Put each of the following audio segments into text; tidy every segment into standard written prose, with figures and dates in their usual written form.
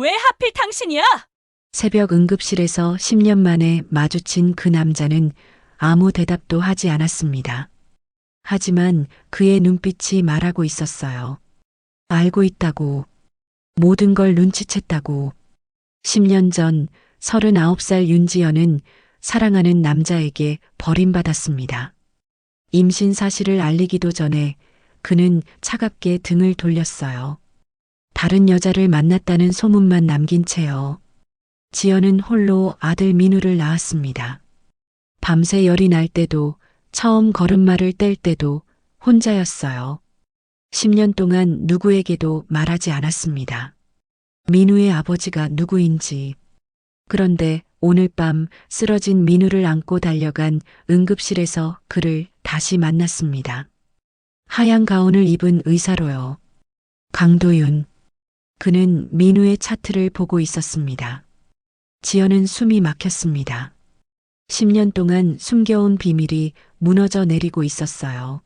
왜 하필 당신이야? 새벽 응급실에서 10년 만에 마주친 그 남자는 아무 대답도 하지 않았습니다. 하지만 그의 눈빛이 말하고 있었어요. 알고 있다고. 모든 걸 눈치챘다고. 10년 전 39살 윤지연은 사랑하는 남자에게 버림받았습니다. 임신 사실을 알리기도 전에 그는 차갑게 등을 돌렸어요. 다른 여자를 만났다는 소문만 남긴 채요. 지연은 홀로 아들 민우를 낳았습니다. 밤새 열이 날 때도 처음 걸음마를 뗄 때도 혼자였어요. 10년 동안 누구에게도 말하지 않았습니다. 민우의 아버지가 누구인지. 그런데 오늘 밤 쓰러진 민우를 안고 달려간 응급실에서 그를 다시 만났습니다. 하얀 가운을 입은 의사로요. 강도윤. 그는 민우의 차트를 보고 있었습니다. 지연은 숨이 막혔습니다. 10년 동안 숨겨온 비밀이 무너져 내리고 있었어요.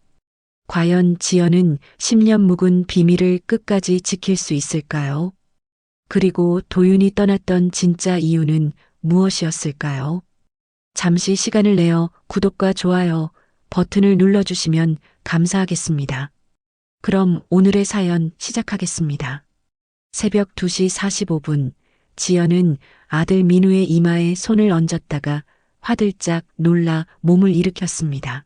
과연 지연은 10년 묵은 비밀을 끝까지 지킬 수 있을까요? 그리고 도윤이 떠났던 진짜 이유는 무엇이었을까요? 잠시 시간을 내어 구독과 좋아요 버튼을 눌러주시면 감사하겠습니다. 그럼 오늘의 사연 시작하겠습니다. 새벽 2시 45분, 지연은 아들 민우의 이마에 손을 얹었다가 화들짝 놀라 몸을 일으켰습니다.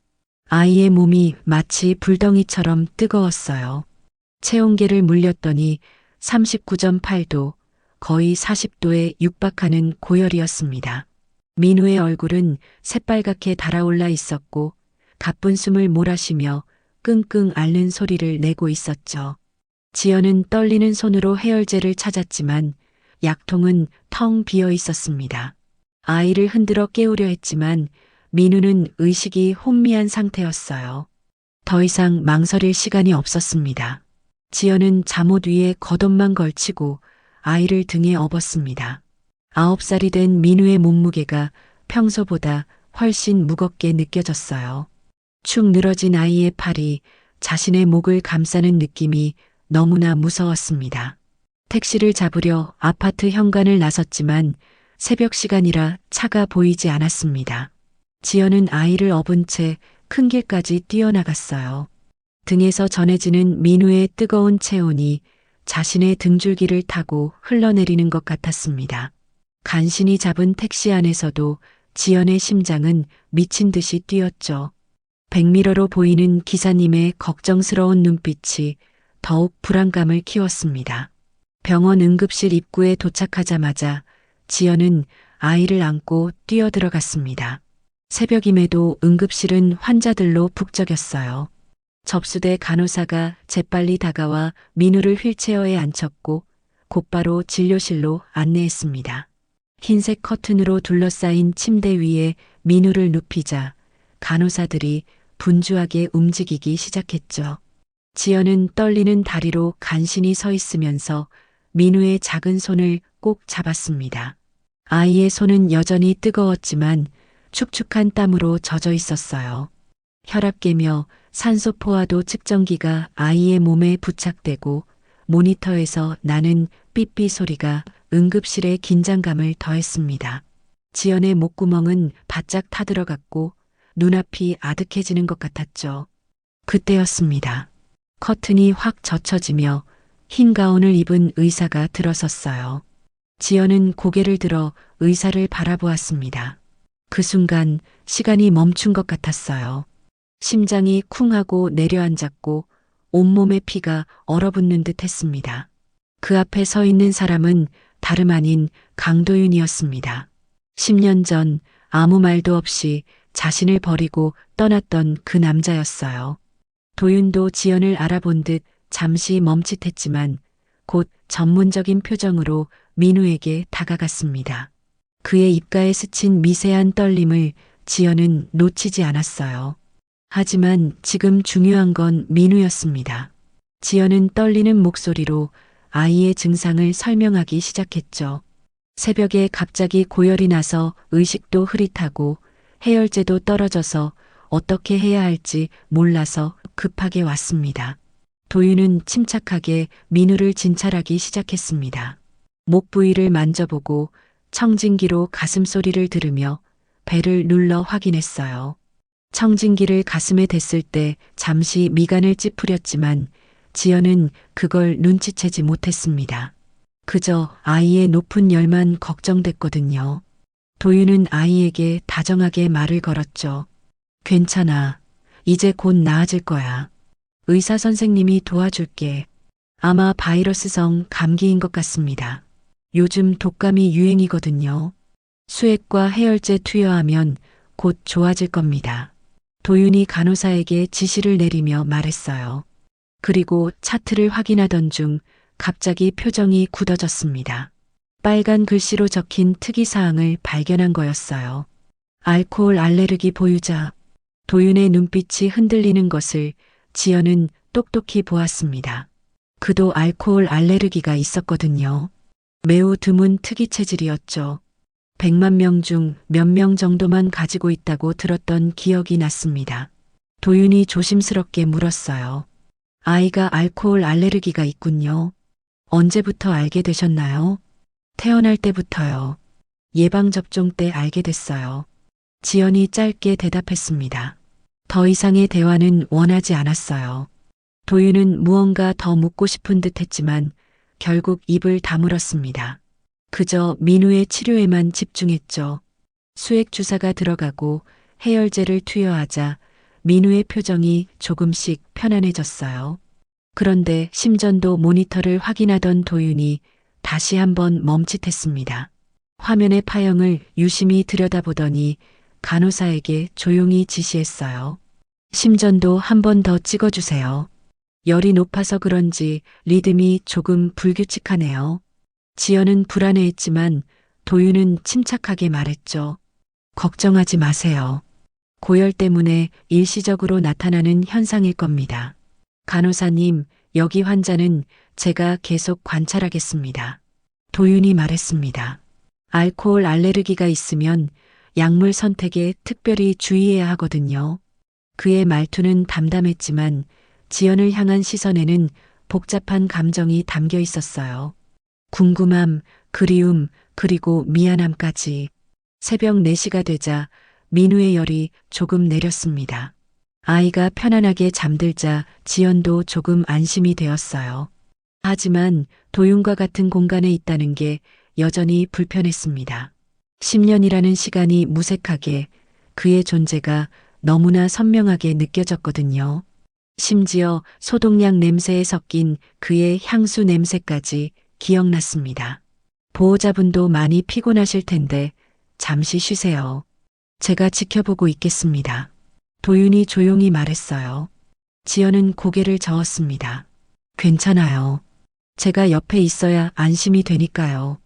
아이의 몸이 마치 불덩이처럼 뜨거웠어요. 체온계를 물렸더니 39.8도, 거의 40도에 육박하는 고열이었습니다. 민우의 얼굴은 새빨갛게 달아올라 있었고 가쁜 숨을 몰아쉬며 끙끙 앓는 소리를 내고 있었죠. 지연은 떨리는 손으로 해열제를 찾았지만 약통은 텅 비어 있었습니다. 아이를 흔들어 깨우려 했지만 민우는 의식이 혼미한 상태였어요. 더 이상 망설일 시간이 없었습니다. 지연은 잠옷 위에 겉옷만 걸치고 아이를 등에 업었습니다. 9살이 된 민우의 몸무게가 평소보다 훨씬 무겁게 느껴졌어요. 축 늘어진 아이의 팔이 자신의 목을 감싸는 느낌이 너무나 무서웠습니다. 택시를 잡으려 아파트 현관을 나섰지만 새벽 시간이라 차가 보이지 않았습니다. 지연은 아이를 업은 채 큰 길까지 뛰어나갔어요. 등에서 전해지는 민우의 뜨거운 체온이 자신의 등줄기를 타고 흘러내리는 것 같았습니다. 간신히 잡은 택시 안에서도 지연의 심장은 미친 듯이 뛰었죠. 백미러로 보이는 기사님의 걱정스러운 눈빛이 더욱 불안감을 키웠습니다. 병원 응급실 입구에 도착하자마자 지연은 아이를 안고 뛰어들어갔습니다. 새벽임에도 응급실은 환자들로 북적였어요. 접수대 간호사가 재빨리 다가와 민우를 휠체어에 앉혔고 곧바로 진료실로 안내했습니다. 흰색 커튼으로 둘러싸인 침대 위에 민우를 눕히자 간호사들이 분주하게 움직이기 시작했죠. 지연은 떨리는 다리로 간신히 서 있으면서 민우의 작은 손을 꼭 잡았습니다. 아이의 손은 여전히 뜨거웠지만 축축한 땀으로 젖어 있었어요. 혈압계며 산소 포화도 측정기가 아이의 몸에 부착되고 모니터에서 나는 삐삐 소리가 응급실의 긴장감을 더했습니다. 지연의 목구멍은 바짝 타들어갔고 눈앞이 아득해지는 것 같았죠. 그때였습니다. 커튼이 확 젖혀지며 흰 가운을 입은 의사가 들어섰어요. 지연은 고개를 들어 의사를 바라보았습니다. 그 순간 시간이 멈춘 것 같았어요. 심장이 쿵하고 내려앉았고 온몸의 피가 얼어붙는 듯 했습니다. 그 앞에 서 있는 사람은 다름 아닌 강도윤이었습니다. 10년 전 아무 말도 없이 자신을 버리고 떠났던 그 남자였어요. 도윤도 지연을 알아본 듯 잠시 멈칫했지만 곧 전문적인 표정으로 민우에게 다가갔습니다. 그의 입가에 스친 미세한 떨림을 지연은 놓치지 않았어요. 하지만 지금 중요한 건 민우였습니다. 지연은 떨리는 목소리로 아이의 증상을 설명하기 시작했죠. 새벽에 갑자기 고열이 나서 의식도 흐릿하고 해열제도 떨어져서 어떻게 해야 할지 몰라서 급하게 왔습니다. 도윤은 침착하게 민우를 진찰하기 시작했습니다. 목 부위를 만져보고 청진기로 가슴 소리를 들으며 배를 눌러 확인했어요. 청진기를 가슴에 댔을 때 잠시 미간을 찌푸렸지만 지연은 그걸 눈치채지 못했습니다. 그저 아이의 높은 열만 걱정됐거든요. 도윤은 아이에게 다정하게 말을 걸었죠. 괜찮아. 이제 곧 나아질 거야. 의사 선생님이 도와줄게. 아마 바이러스성 감기인 것 같습니다. 요즘 독감이 유행이거든요. 수액과 해열제 투여하면 곧 좋아질 겁니다. 도윤이 간호사에게 지시를 내리며 말했어요. 그리고 차트를 확인하던 중 갑자기 표정이 굳어졌습니다. 빨간 글씨로 적힌 특이사항을 발견한 거였어요. 알코올 알레르기 보유자. 도윤의 눈빛이 흔들리는 것을 지연은 똑똑히 보았습니다. 그도 알코올 알레르기가 있었거든요. 매우 드문 특이 체질이었죠. 100만 명 중 몇 명 정도만 가지고 있다고 들었던 기억이 났습니다. 도윤이 조심스럽게 물었어요. 아이가 알코올 알레르기가 있군요. 언제부터 알게 되셨나요? 태어날 때부터요. 예방접종 때 알게 됐어요. 지연이 짧게 대답했습니다. 더 이상의 대화는 원하지 않았어요. 도윤은 무언가 더 묻고 싶은 듯 했지만 결국 입을 다물었습니다. 그저 민우의 치료에만 집중했죠. 수액 주사가 들어가고 해열제를 투여하자 민우의 표정이 조금씩 편안해졌어요. 그런데 심전도 모니터를 확인하던 도윤이 다시 한번 멈칫했습니다. 화면의 파형을 유심히 들여다보더니 간호사에게 조용히 지시했어요. 심전도 한 번 더 찍어주세요. 열이 높아서 그런지 리듬이 조금 불규칙하네요. 지연은 불안해했지만 도윤은 침착하게 말했죠. 걱정하지 마세요. 고열 때문에 일시적으로 나타나는 현상일 겁니다. 간호사님, 여기 환자는 제가 계속 관찰하겠습니다. 도윤이 말했습니다. 알코올 알레르기가 있으면 약물 선택에 특별히 주의해야 하거든요. 그의 말투는 담담했지만 지연을 향한 시선에는 복잡한 감정이 담겨 있었어요. 궁금함, 그리움, 그리고 미안함까지. 새벽 4시가 되자 민우의 열이 조금 내렸습니다. 아이가 편안하게 잠들자 지연도 조금 안심이 되었어요. 하지만 도윤과 같은 공간에 있다는 게 여전히 불편했습니다. 10년이라는 시간이 무색하게 그의 존재가 너무나 선명하게 느껴졌거든요. 심지어 소독약 냄새에 섞인 그의 향수 냄새까지 기억났습니다. 보호자분도 많이 피곤하실 텐데 잠시 쉬세요. 제가 지켜보고 있겠습니다. 도윤이 조용히 말했어요. 지연은 고개를 저었습니다. 괜찮아요. 제가 옆에 있어야 안심이 되니까요.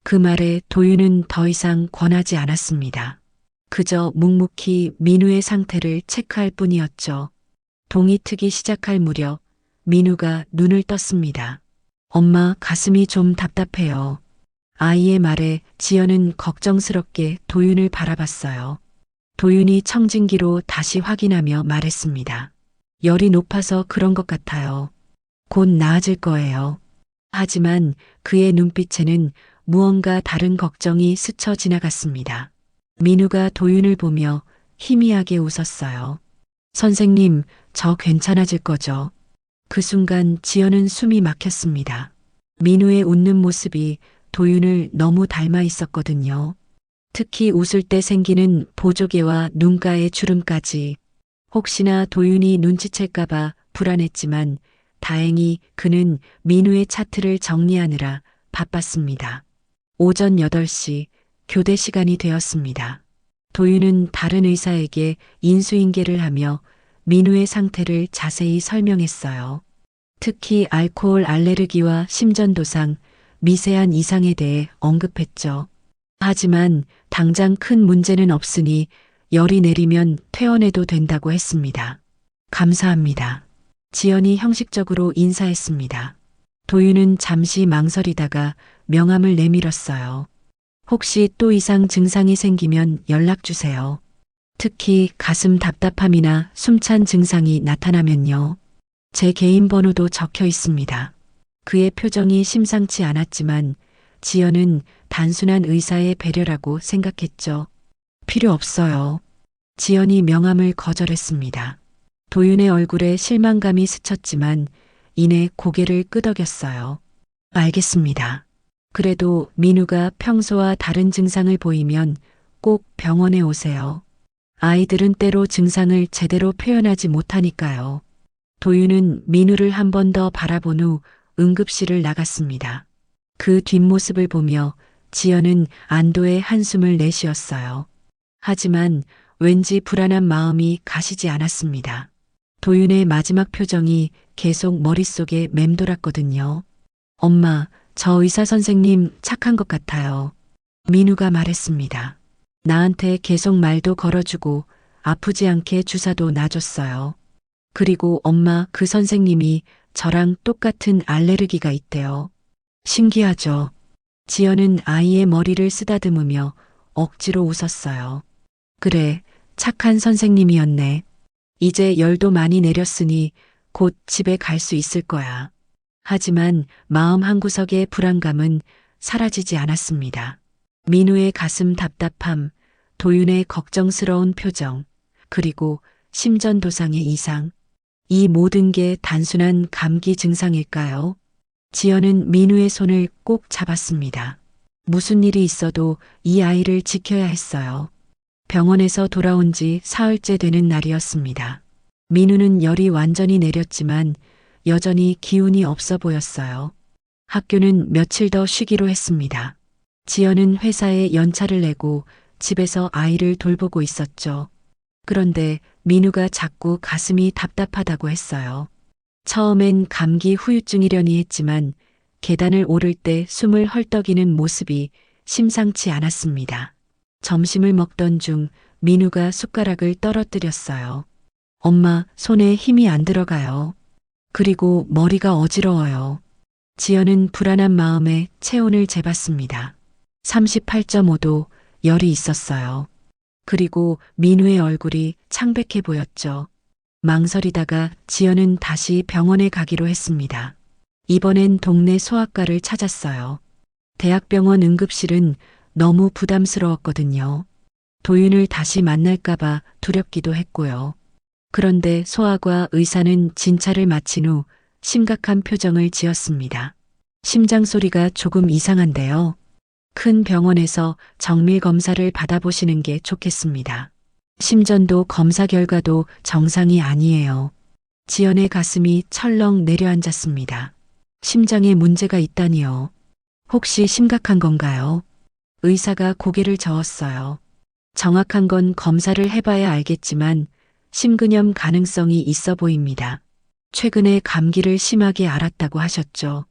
그 말에 도윤은 더 이상 권하지 않았습니다. 그저 묵묵히 민우의 상태를 체크할 뿐이었죠. 동이 트기 시작할 무렵 민우가 눈을 떴습니다. 엄마, 가슴이 좀 답답해요. 아이의 말에 지연은 걱정스럽게 도윤을 바라봤어요. 도윤이 청진기로 다시 확인하며 말했습니다. 열이 높아서 그런 것 같아요. 곧 나아질 거예요. 하지만 그의 눈빛에는 무언가 다른 걱정이 스쳐 지나갔습니다. 민우가 도윤을 보며 희미하게 웃었어요. 선생님, 저 괜찮아질 거죠? 그 순간 지연은 숨이 막혔습니다. 민우의 웃는 모습이 도윤을 너무 닮아 있었거든요. 특히 웃을 때 생기는 보조개와 눈가의 주름까지. 혹시나 도윤이 눈치챌까봐 불안했지만 다행히 그는 민우의 차트를 정리하느라 바빴습니다. 오전 8시 교대 시간이 되었습니다. 도윤은 다른 의사에게 인수인계를 하며 민우의 상태를 자세히 설명했어요. 특히 알코올 알레르기와 심전도상, 미세한 이상에 대해 언급했죠. 하지만 당장 큰 문제는 없으니 열이 내리면 퇴원해도 된다고 했습니다. 감사합니다. 지연이 형식적으로 인사했습니다. 도윤은 잠시 망설이다가 명함을 내밀었어요. 혹시 또 이상 증상이 생기면 연락 주세요. 특히 가슴 답답함이나 숨찬 증상이 나타나면요. 제 개인 번호도 적혀 있습니다. 그의 표정이 심상치 않았지만 지연은 단순한 의사의 배려라고 생각했죠. 필요 없어요. 지연이 명함을 거절했습니다. 도윤의 얼굴에 실망감이 스쳤지만 이내 고개를 끄덕였어요. 알겠습니다. 그래도 민우가 평소와 다른 증상을 보이면 꼭 병원에 오세요. 아이들은 때로 증상을 제대로 표현하지 못하니까요. 도윤은 민우를 한 번 더 바라본 후 응급실을 나갔습니다. 그 뒷모습을 보며 지연은 안도의 한숨을 내쉬었어요. 하지만 왠지 불안한 마음이 가시지 않았습니다. 도윤의 마지막 표정이 계속 머릿속에 맴돌았거든요. 엄마, 저 의사 선생님 착한 것 같아요. 민우가 말했습니다. 나한테 계속 말도 걸어주고 아프지 않게 주사도 놔줬어요. 그리고 엄마, 그 선생님이 저랑 똑같은 알레르기가 있대요. 신기하죠? 지연은 아이의 머리를 쓰다듬으며 억지로 웃었어요. 그래, 착한 선생님이었네. 이제 열도 많이 내렸으니 곧 집에 갈 수 있을 거야. 하지만 마음 한구석의 불안감은 사라지지 않았습니다. 민우의 가슴 답답함, 도윤의 걱정스러운 표정, 그리고 심전도상의 이상. 이 모든 게 단순한 감기 증상일까요? 지연은 민우의 손을 꼭 잡았습니다. 무슨 일이 있어도 이 아이를 지켜야 했어요. 병원에서 돌아온 지 사흘째 되는 날이었습니다. 민우는 열이 완전히 내렸지만 여전히 기운이 없어 보였어요. 학교는 며칠 더 쉬기로 했습니다. 지연은 회사에 연차를 내고 집에서 아이를 돌보고 있었죠. 그런데 민우가 자꾸 가슴이 답답하다고 했어요. 처음엔 감기 후유증이려니 했지만 계단을 오를 때 숨을 헐떡이는 모습이 심상치 않았습니다. 점심을 먹던 중 민우가 숟가락을 떨어뜨렸어요. 엄마, 손에 힘이 안 들어가요. 그리고 머리가 어지러워요. 지연은 불안한 마음에 체온을 재봤습니다. 38.5도, 열이 있었어요. 그리고 민우의 얼굴이 창백해 보였죠. 망설이다가 지연은 다시 병원에 가기로 했습니다. 이번엔 동네 소아과를 찾았어요. 대학병원 응급실은 너무 부담스러웠거든요. 도윤을 다시 만날까봐 두렵기도 했고요. 그런데 소아과 의사는 진찰을 마친 후 심각한 표정을 지었습니다. 심장 소리가 조금 이상한데요. 큰 병원에서 정밀 검사를 받아보시는 게 좋겠습니다. 심전도 검사 결과도 정상이 아니에요. 지연의 가슴이 철렁 내려앉았습니다. 심장에 문제가 있다니요. 혹시 심각한 건가요? 의사가 고개를 저었어요. 정확한 건 검사를 해봐야 알겠지만 심근염 가능성이 있어 보입니다. 최근에 감기를 심하게 앓았다고 하셨죠.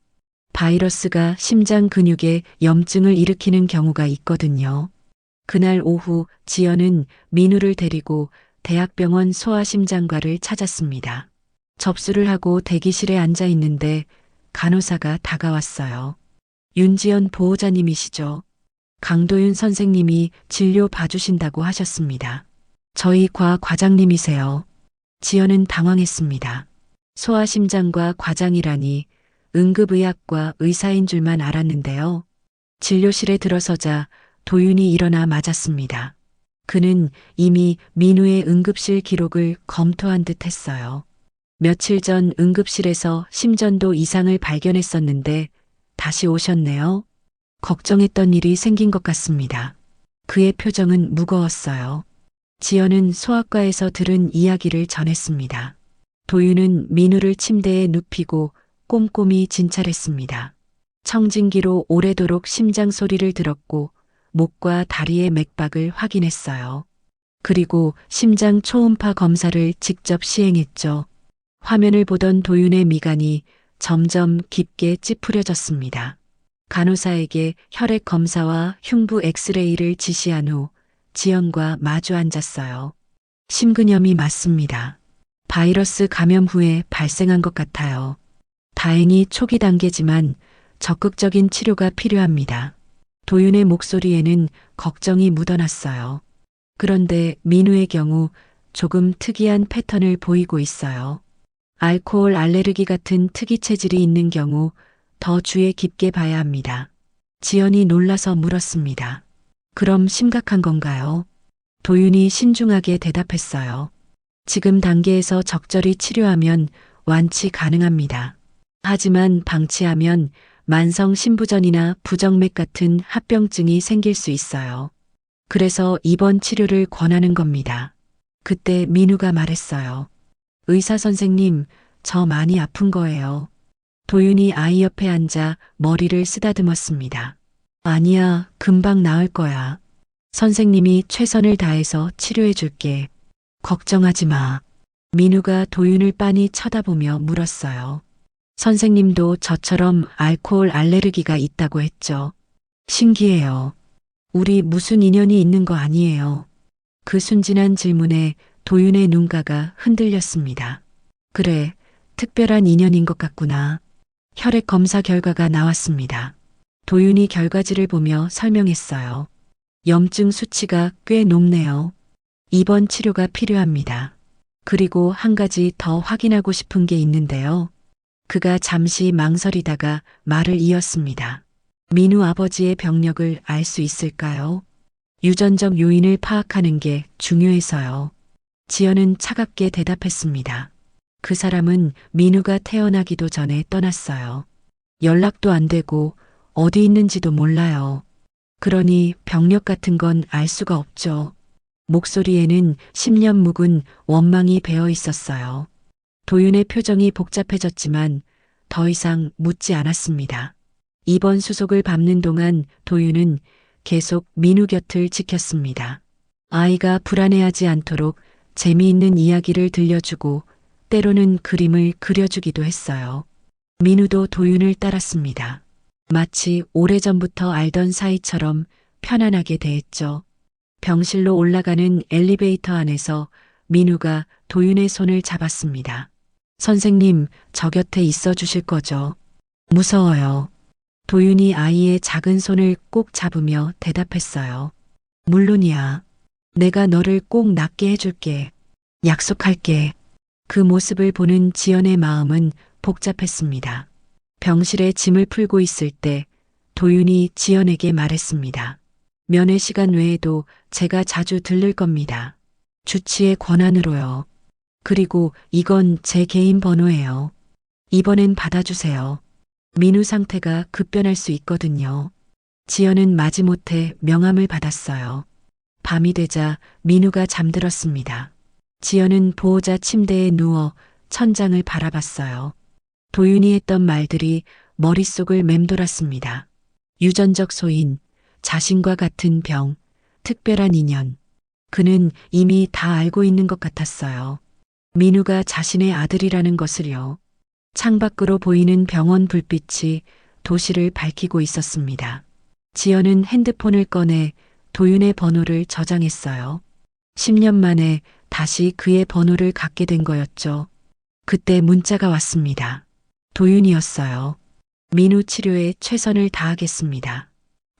바이러스가 심장 근육에 염증을 일으키는 경우가 있거든요. 그날 오후 지연은 민우를 데리고 대학병원 소아심장과를 찾았습니다. 접수를 하고 대기실에 앉아 있는데 간호사가 다가왔어요. 윤지연 보호자님이시죠? 강도윤 선생님이 진료 봐주신다고 하셨습니다. 저희 과 과장님이세요. 지연은 당황했습니다. 소아심장과 과장이라니 응급의학과 의사인 줄만 알았는데요. 진료실에 들어서자 도윤이 일어나 맞았습니다. 그는 이미 민우의 응급실 기록을 검토한 듯 했어요. 며칠 전 응급실에서 심전도 이상을 발견했었는데 다시 오셨네요. 걱정했던 일이 생긴 것 같습니다. 그의 표정은 무거웠어요. 지연은 소아과에서 들은 이야기를 전했습니다. 도윤은 민우를 침대에 눕히고 꼼꼼히 진찰했습니다. 청진기로 오래도록 심장 소리를 들었고 목과 다리의 맥박을 확인했어요. 그리고 심장 초음파 검사를 직접 시행했죠. 화면을 보던 도윤의 미간이 점점 깊게 찌푸려졌습니다. 간호사에게 혈액 검사와 흉부 엑스레이를 지시한 후 지연과 마주 앉았어요. 심근염이 맞습니다. 바이러스 감염 후에 발생한 것 같아요. 다행히 초기 단계지만 적극적인 치료가 필요합니다. 도윤의 목소리에는 걱정이 묻어났어요. 그런데 민우의 경우 조금 특이한 패턴을 보이고 있어요. 알코올 알레르기 같은 특이 체질이 있는 경우 더 주의 깊게 봐야 합니다. 지연이 놀라서 물었습니다. 그럼 심각한 건가요? 도윤이 신중하게 대답했어요. 지금 단계에서 적절히 치료하면 완치 가능합니다. 하지만 방치하면 만성 신부전이나 부정맥 같은 합병증이 생길 수 있어요. 그래서 입원 치료를 권하는 겁니다. 그때 민우가 말했어요. 의사 선생님, 저 많이 아픈 거예요. 도윤이 아이 옆에 앉아 머리를 쓰다듬었습니다. 아니야, 금방 나을 거야. 선생님이 최선을 다해서 치료해 줄게. 걱정하지 마. 민우가 도윤을 빤히 쳐다보며 물었어요. 선생님도 저처럼 알코올 알레르기가 있다고 했죠. 신기해요. 우리 무슨 인연이 있는 거 아니에요. 그 순진한 질문에 도윤의 눈가가 흔들렸습니다. 그래, 특별한 인연인 것 같구나. 혈액 검사 결과가 나왔습니다. 도윤이 결과지를 보며 설명했어요. 염증 수치가 꽤 높네요. 입원 치료가 필요합니다. 그리고 한 가지 더 확인하고 싶은 게 있는데요. 그가 잠시 망설이다가 말을 이었습니다. 민우 아버지의 병력을 알 수 있을까요? 유전적 요인을 파악하는 게 중요해서요. 지연은 차갑게 대답했습니다. 그 사람은 민우가 태어나기도 전에 떠났어요. 연락도 안 되고 어디 있는지도 몰라요. 그러니 병력 같은 건 알 수가 없죠. 목소리에는 10년 묵은 원망이 배어 있었어요. 도윤의 표정이 복잡해졌지만 더 이상 묻지 않았습니다. 입원 수속을 밟는 동안 도윤은 계속 민우 곁을 지켰습니다. 아이가 불안해하지 않도록 재미있는 이야기를 들려주고 때로는 그림을 그려주기도 했어요. 민우도 도윤을 따랐습니다. 마치 오래전부터 알던 사이처럼 편안하게 대했죠. 병실로 올라가는 엘리베이터 안에서 민우가 도윤의 손을 잡았습니다. 선생님, 저 곁에 있어 주실 거죠? 무서워요. 도윤이 아이의 작은 손을 꼭 잡으며 대답했어요. 물론이야. 내가 너를 꼭 낫게 해줄게. 약속할게. 그 모습을 보는 지연의 마음은 복잡했습니다. 병실에 짐을 풀고 있을 때 도윤이 지연에게 말했습니다. 면회 시간 외에도 제가 자주 들를 겁니다. 주치의 권한으로요. 그리고 이건 제 개인 번호예요. 이번엔 받아주세요. 민우 상태가 급변할 수 있거든요. 지연은 마지못해 명함을 받았어요. 밤이 되자 민우가 잠들었습니다. 지연은 보호자 침대에 누워 천장을 바라봤어요. 도윤이 했던 말들이 머릿속을 맴돌았습니다. 유전적 소인, 자신과 같은 병, 특별한 인연. 그는 이미 다 알고 있는 것 같았어요. 민우가 자신의 아들이라는 것을요. 창밖으로 보이는 병원 불빛이 도시를 밝히고 있었습니다. 지연은 핸드폰을 꺼내 도윤의 번호를 저장했어요. 10년 만에 다시 그의 번호를 갖게 된 거였죠. 그때 문자가 왔습니다. 도윤이었어요. 민우 치료에 최선을 다하겠습니다.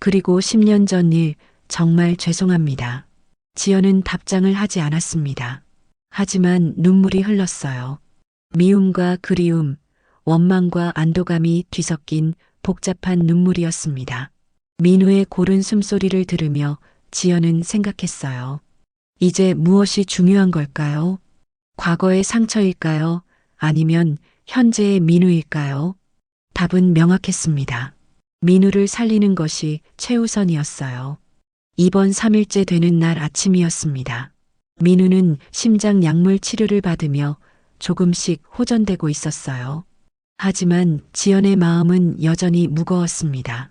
그리고 10년 전 일 정말 죄송합니다. 지연은 답장을 하지 않았습니다. 하지만 눈물이 흘렀어요. 미움과 그리움, 원망과 안도감이 뒤섞인 복잡한 눈물이었습니다. 민우의 고른 숨소리를 들으며 지연은 생각했어요. 이제 무엇이 중요한 걸까요? 과거의 상처일까요? 아니면 현재의 민우일까요? 답은 명확했습니다. 민우를 살리는 것이 최우선이었어요. 입원 3일째 되는 날 아침이었습니다. 민우는 심장 약물 치료를 받으며 조금씩 호전되고 있었어요. 하지만 지연의 마음은 여전히 무거웠습니다.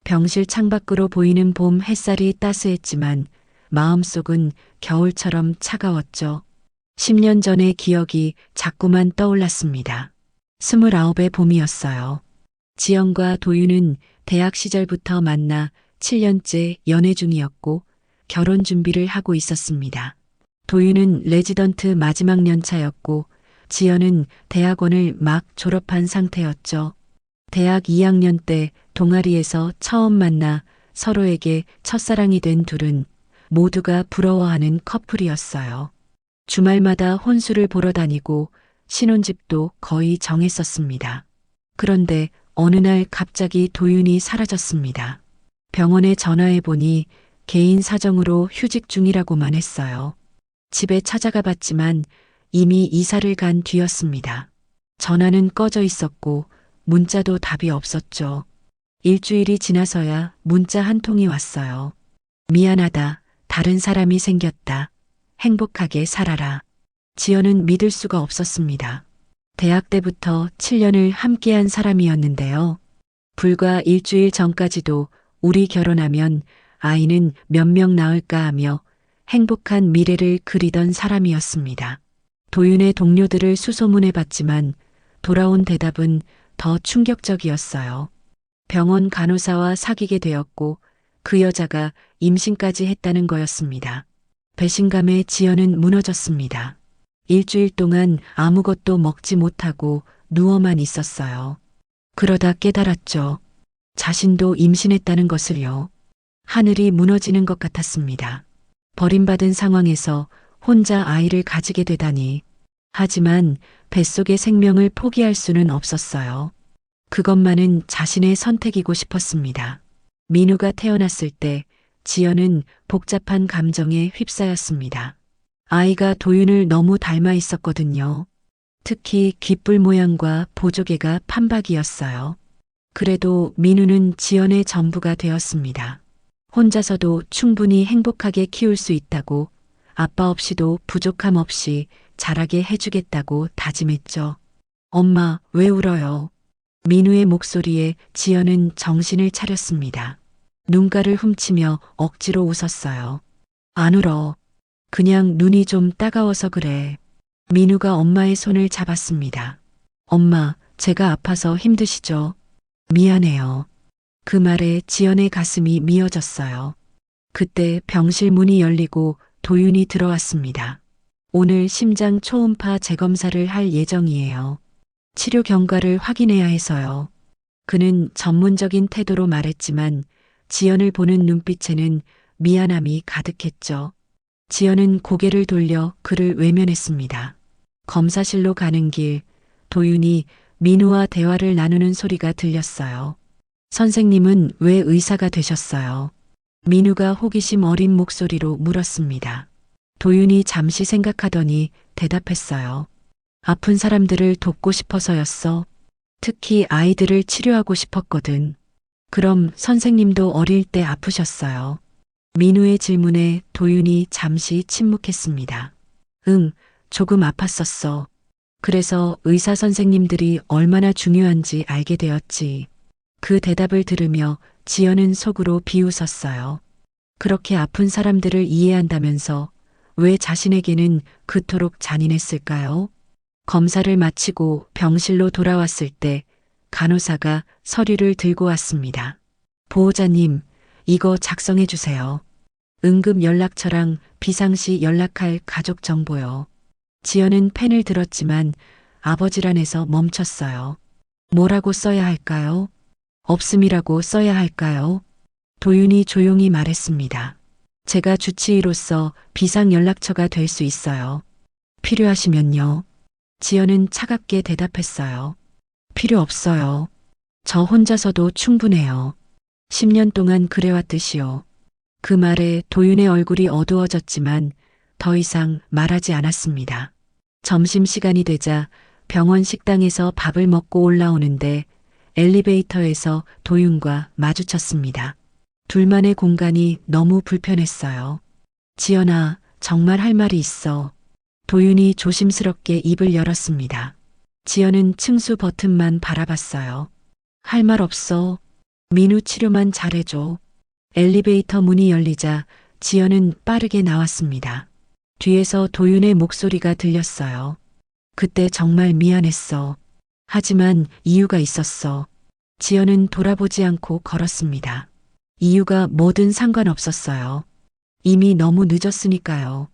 병실 창밖으로 보이는 봄 햇살이 따스했지만 마음속은 겨울처럼 차가웠죠. 10년 전의 기억이 자꾸만 떠올랐습니다. 29의 봄이었어요. 지연과 도윤은 대학 시절부터 만나 7년째 연애 중이었고 결혼 준비를 하고 있었습니다. 도윤은 레지던트 마지막 연차였고 지연은 대학원을 막 졸업한 상태였죠. 대학 2학년 때 동아리에서 처음 만나 서로에게 첫사랑이 된 둘은 모두가 부러워하는 커플이었어요. 주말마다 혼수를 보러 다니고 신혼집도 거의 정했었습니다. 그런데 어느 날 갑자기 도윤이 사라졌습니다. 병원에 전화해 보니 개인 사정으로 휴직 중이라고만 했어요. 집에 찾아가 봤지만 이미 이사를 간 뒤였습니다. 전화는 꺼져 있었고 문자도 답이 없었죠. 일주일이 지나서야 문자 한 통이 왔어요. 미안하다. 다른 사람이 생겼다. 행복하게 살아라. 지연은 믿을 수가 없었습니다. 대학 때부터 7년을 함께한 사람이었는데요. 불과 일주일 전까지도 우리 결혼하면 아이는 몇 명 낳을까 하며 행복한 미래를 그리던 사람이었습니다. 도윤의 동료들을 수소문해 봤지만 돌아온 대답은 더 충격적이었어요. 병원 간호사와 사귀게 되었고 그 여자가 임신까지 했다는 거였습니다. 배신감에 지연은 무너졌습니다. 일주일 동안 아무것도 먹지 못하고 누워만 있었어요. 그러다 깨달았죠. 자신도 임신했다는 것을요. 하늘이 무너지는 것 같았습니다. 버림받은 상황에서 혼자 아이를 가지게 되다니. 하지만 뱃속의 생명을 포기할 수는 없었어요. 그것만은 자신의 선택이고 싶었습니다. 민우가 태어났을 때 지연은 복잡한 감정에 휩싸였습니다. 아이가 도윤을 너무 닮아 있었거든요. 특히 귓불 모양과 보조개가 판박이었어요. 그래도 민우는 지연의 전부가 되었습니다. 혼자서도 충분히 행복하게 키울 수 있다고, 아빠 없이도 부족함 없이 자라게 해주겠다고 다짐했죠. 엄마, 왜 울어요? 민우의 목소리에 지연은 정신을 차렸습니다. 눈가를 훔치며 억지로 웃었어요. 안 울어. 그냥 눈이 좀 따가워서 그래. 민우가 엄마의 손을 잡았습니다. 엄마, 제가 아파서 힘드시죠? 미안해요. 그 말에 지연의 가슴이 미어졌어요. 그때 병실 문이 열리고 도윤이 들어왔습니다. 오늘 심장 초음파 재검사를 할 예정이에요. 치료 경과를 확인해야 해서요. 그는 전문적인 태도로 말했지만 지연을 보는 눈빛에는 미안함이 가득했죠. 지연은 고개를 돌려 그를 외면했습니다. 검사실로 가는 길, 도윤이 민우와 대화를 나누는 소리가 들렸어요. 선생님은 왜 의사가 되셨어요? 민우가 호기심 어린 목소리로 물었습니다. 도윤이 잠시 생각하더니 대답했어요. 아픈 사람들을 돕고 싶어서였어. 특히 아이들을 치료하고 싶었거든. 그럼 선생님도 어릴 때 아프셨어요? 민우의 질문에 도윤이 잠시 침묵했습니다. 응, 조금 아팠었어. 그래서 의사 선생님들이 얼마나 중요한지 알게 되었지. 그 대답을 들으며 지연은 속으로 비웃었어요. 그렇게 아픈 사람들을 이해한다면서 왜 자신에게는 그토록 잔인했을까요? 검사를 마치고 병실로 돌아왔을 때 간호사가 서류를 들고 왔습니다. 보호자님, 이거 작성해 주세요. 응급 연락처랑 비상시 연락할 가족 정보요. 지연은 펜을 들었지만 아버지란에서 멈췄어요. 뭐라고 써야 할까요? 없음이라고 써야 할까요? 도윤이 조용히 말했습니다. 제가 주치의로서 비상 연락처가 될 수 있어요. 필요하시면요. 지연은 차갑게 대답했어요. 필요 없어요. 저 혼자서도 충분해요. 10년 동안 그래왔듯이요. 그 말에 도윤의 얼굴이 어두워졌지만 더 이상 말하지 않았습니다. 점심시간이 되자 병원 식당에서 밥을 먹고 올라오는데 엘리베이터에서 도윤과 마주쳤습니다. 둘만의 공간이 너무 불편했어요. 지연아, 정말 할 말이 있어. 도윤이 조심스럽게 입을 열었습니다. 지연은 층수 버튼만 바라봤어요. 할 말 없어. 민우 치료만 잘해줘. 엘리베이터 문이 열리자 지연은 빠르게 나왔습니다. 뒤에서 도윤의 목소리가 들렸어요. 그때 정말 미안했어. 하지만 이유가 있었어. 지연은 돌아보지 않고 걸었습니다. 이유가 뭐든 상관없었어요. 이미 너무 늦었으니까요.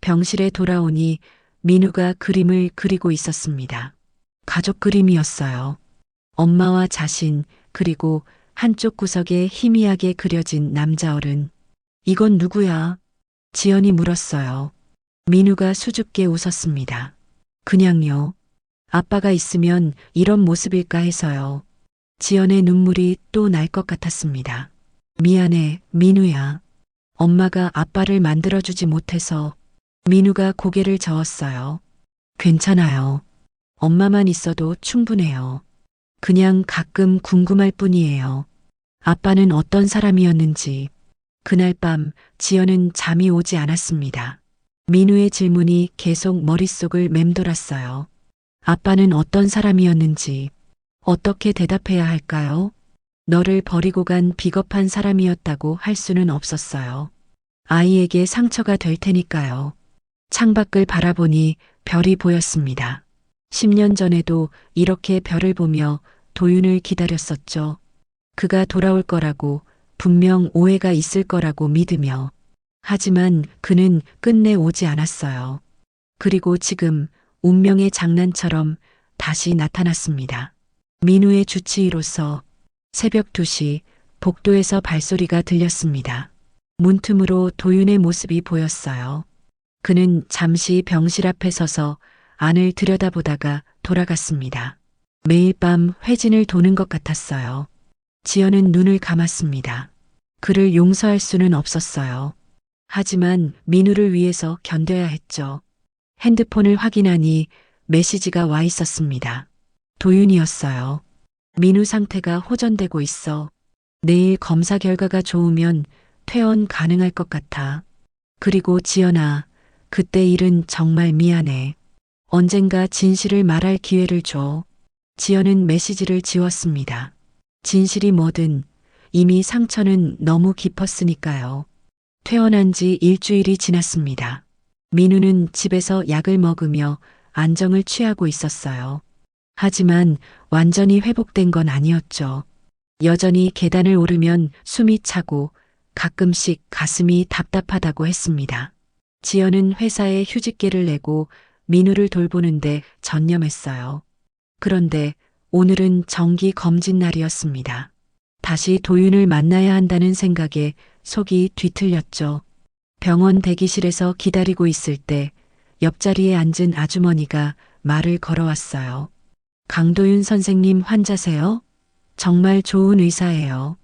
병실에 돌아오니 민우가 그림을 그리고 있었습니다. 가족 그림이었어요. 엄마와 자신, 그리고 한쪽 구석에 희미하게 그려진 남자 어른. 이건 누구야? 지연이 물었어요. 민우가 수줍게 웃었습니다. 그냥요. 아빠가 있으면 이런 모습일까 해서요. 지연의 눈물이 또 날 것 같았습니다. 미안해, 민우야. 엄마가 아빠를 만들어주지 못해서. 민우가 고개를 저었어요. 괜찮아요. 엄마만 있어도 충분해요. 그냥 가끔 궁금할 뿐이에요. 아빠는 어떤 사람이었는지. 그날 밤 지연은 잠이 오지 않았습니다. 민우의 질문이 계속 머릿속을 맴돌았어요. 아빠는 어떤 사람이었는지. 어떻게 대답해야 할까요? 너를 버리고 간 비겁한 사람이었다고 할 수는 없었어요. 아이에게 상처가 될 테니까요. 창밖을 바라보니 별이 보였습니다. 10년 전에도 이렇게 별을 보며 도윤을 기다렸었죠. 그가 돌아올 거라고, 분명 오해가 있을 거라고 믿으며. 하지만 그는 끝내 오지 않았어요. 그리고 지금 운명의 장난처럼 다시 나타났습니다. 민우의 주치의로서. 새벽 2시 복도에서 발소리가 들렸습니다. 문틈으로 도윤의 모습이 보였어요. 그는 잠시 병실 앞에 서서 안을 들여다보다가 돌아갔습니다. 매일 밤 회진을 도는 것 같았어요. 지연은 눈을 감았습니다. 그를 용서할 수는 없었어요. 하지만 민우를 위해서 견뎌야 했죠. 핸드폰을 확인하니 메시지가 와 있었습니다. 도윤이었어요. 민우 상태가 호전되고 있어. 내일 검사 결과가 좋으면 퇴원 가능할 것 같아. 그리고 지연아, 그때 일은 정말 미안해. 언젠가 진실을 말할 기회를 줘. 지연은 메시지를 지웠습니다. 진실이 뭐든 이미 상처는 너무 깊었으니까요. 퇴원한 지 일주일이 지났습니다. 민우는 집에서 약을 먹으며 안정을 취하고 있었어요. 하지만 완전히 회복된 건 아니었죠. 여전히 계단을 오르면 숨이 차고 가끔씩 가슴이 답답하다고 했습니다. 지연은 회사에 휴직계를 내고 민우를 돌보는데 전념했어요. 그런데 오늘은 정기 검진 날이었습니다. 다시 도윤을 만나야 한다는 생각에 속이 뒤틀렸죠. 병원 대기실에서 기다리고 있을 때 옆자리에 앉은 아주머니가 말을 걸어왔어요. 강도윤 선생님 환자세요? 정말 좋은 의사예요.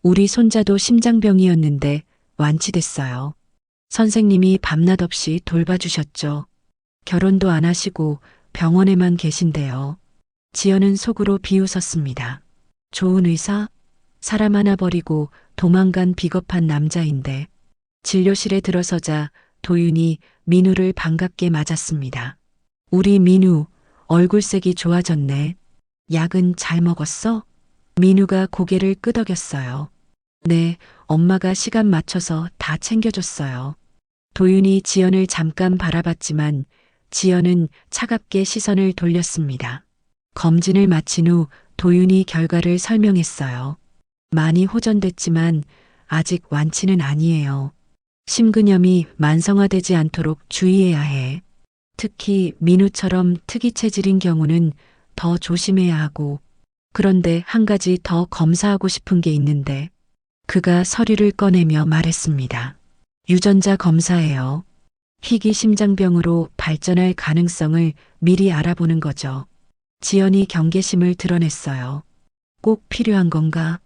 우리 손자도 심장병이었는데 완치됐어요. 선생님이 밤낮 없이 돌봐주셨죠. 결혼도 안 하시고 병원에만 계신데요. 지연은 속으로 비웃었습니다. 좋은 의사? 사람 하나 버리고 도망간 비겁한 남자인데. 진료실에 들어서자 도윤이 민우를 반갑게 맞았습니다. 우리 민우, 얼굴색이 좋아졌네. 약은 잘 먹었어? 민우가 고개를 끄덕였어요. 네, 엄마가 시간 맞춰서 다 챙겨줬어요. 도윤이 지연을 잠깐 바라봤지만 지연은 차갑게 시선을 돌렸습니다. 검진을 마친 후 도윤이 결과를 설명했어요. 많이 호전됐지만 아직 완치는 아니에요. 심근염이 만성화되지 않도록 주의해야 해. 특히 민우처럼 특이 체질인 경우는 더 조심해야 하고. 그런데 한 가지 더 검사하고 싶은 게 있는데. 그가 서류를 꺼내며 말했습니다. 유전자 검사예요. 희귀 심장병으로 발전할 가능성을 미리 알아보는 거죠. 지연이 경계심을 드러냈어요. 꼭 필요한 건가?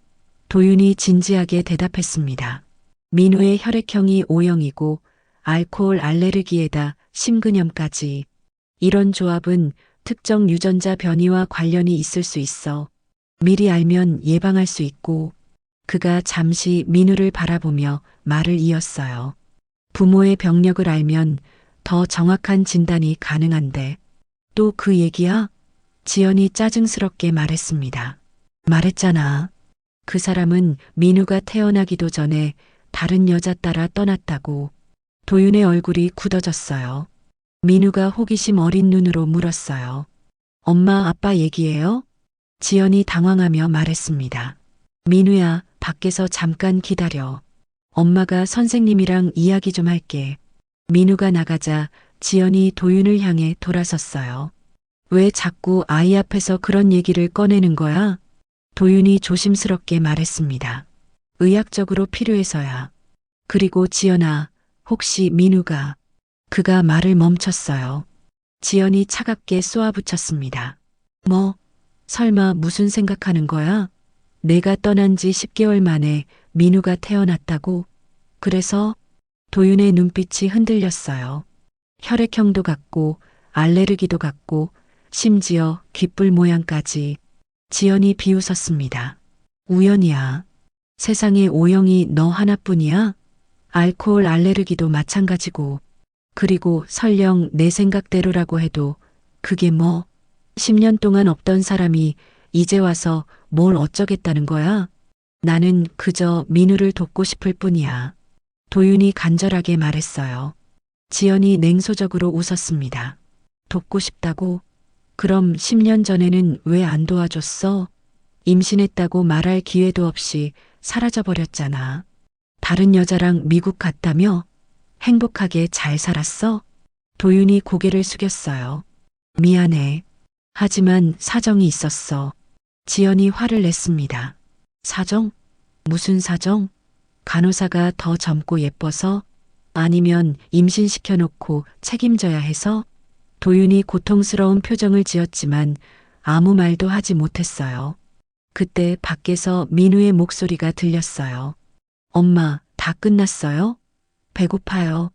도윤이 진지하게 대답했습니다. 민우의 혈액형이 O형이고 알코올 알레르기에다 심근염까지. 이런 조합은 특정 유전자 변이와 관련이 있을 수 있어. 미리 알면 예방할 수 있고. 그가 잠시 민우를 바라보며 말을 이었어요. 부모의 병력을 알면 더 정확한 진단이 가능한데. 또 그 얘기야? 지연이 짜증스럽게 말했습니다. 말했잖아. 그 사람은 민우가 태어나기도 전에 다른 여자 따라 떠났다고. 도윤의 얼굴이 굳어졌어요. 민우가 호기심 어린 눈으로 물었어요. 엄마 아빠 얘기예요? 지연이 당황하며 말했습니다. 민우야, 밖에서 잠깐 기다려. 엄마가 선생님이랑 이야기 좀 할게. 민우가 나가자 지연이 도윤을 향해 돌아섰어요. 왜 자꾸 아이 앞에서 그런 얘기를 꺼내는 거야? 도윤이 조심스럽게 말했습니다. 의학적으로 필요해서야. 그리고 지연아, 혹시 민우가. 그가 말을 멈췄어요. 지연이 차갑게 쏘아붙였습니다. 뭐? 설마 무슨 생각하는 거야? 내가 떠난 지 10개월 만에 민우가 태어났다고? 그래서 도윤의 눈빛이 흔들렸어요. 혈액형도 같고 알레르기도 같고 심지어 귓불 모양까지. 지연이 비웃었습니다. 우연이야. 세상에 O형이 너 하나뿐이야? 알코올 알레르기도 마찬가지고. 그리고 설령 내 생각대로라고 해도 그게 뭐 10년 동안 없던 사람이 이제 와서 뭘 어쩌겠다는 거야? 나는 그저 민우를 돕고 싶을 뿐이야. 도윤이 간절하게 말했어요. 지연이 냉소적으로 웃었습니다. 돕고 싶다고? 그럼 10년 전에는 왜 안 도와줬어? 임신했다고 말할 기회도 없이 사라져버렸잖아. 다른 여자랑 미국 갔다며? 행복하게 잘 살았어? 도윤이 고개를 숙였어요. 미안해. 하지만 사정이 있었어. 지연이 화를 냈습니다. 사정? 무슨 사정? 간호사가 더 젊고 예뻐서? 아니면 임신시켜놓고 책임져야 해서? 도윤이 고통스러운 표정을 지었지만 아무 말도 하지 못했어요. 그때 밖에서 민우의 목소리가 들렸어요. 엄마, 다 끝났어요? 배고파요.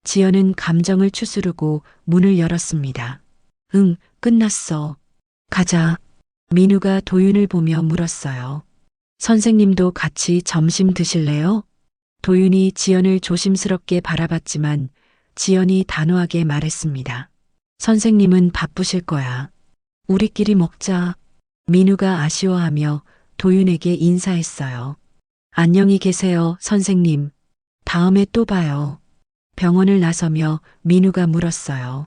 지연은 감정을 추스르고 문을 열었습니다. 응, 끝났어. 가자. 민우가 도윤을 보며 물었어요. 선생님도 같이 점심 드실래요? 도윤이 지연을 조심스럽게 바라봤지만 지연이 단호하게 말했습니다. 선생님은 바쁘실 거야. 우리끼리 먹자. 민우가 아쉬워하며 도윤에게 인사했어요. 안녕히 계세요, 선생님. 다음에 또 봐요. 병원을 나서며 민우가 물었어요.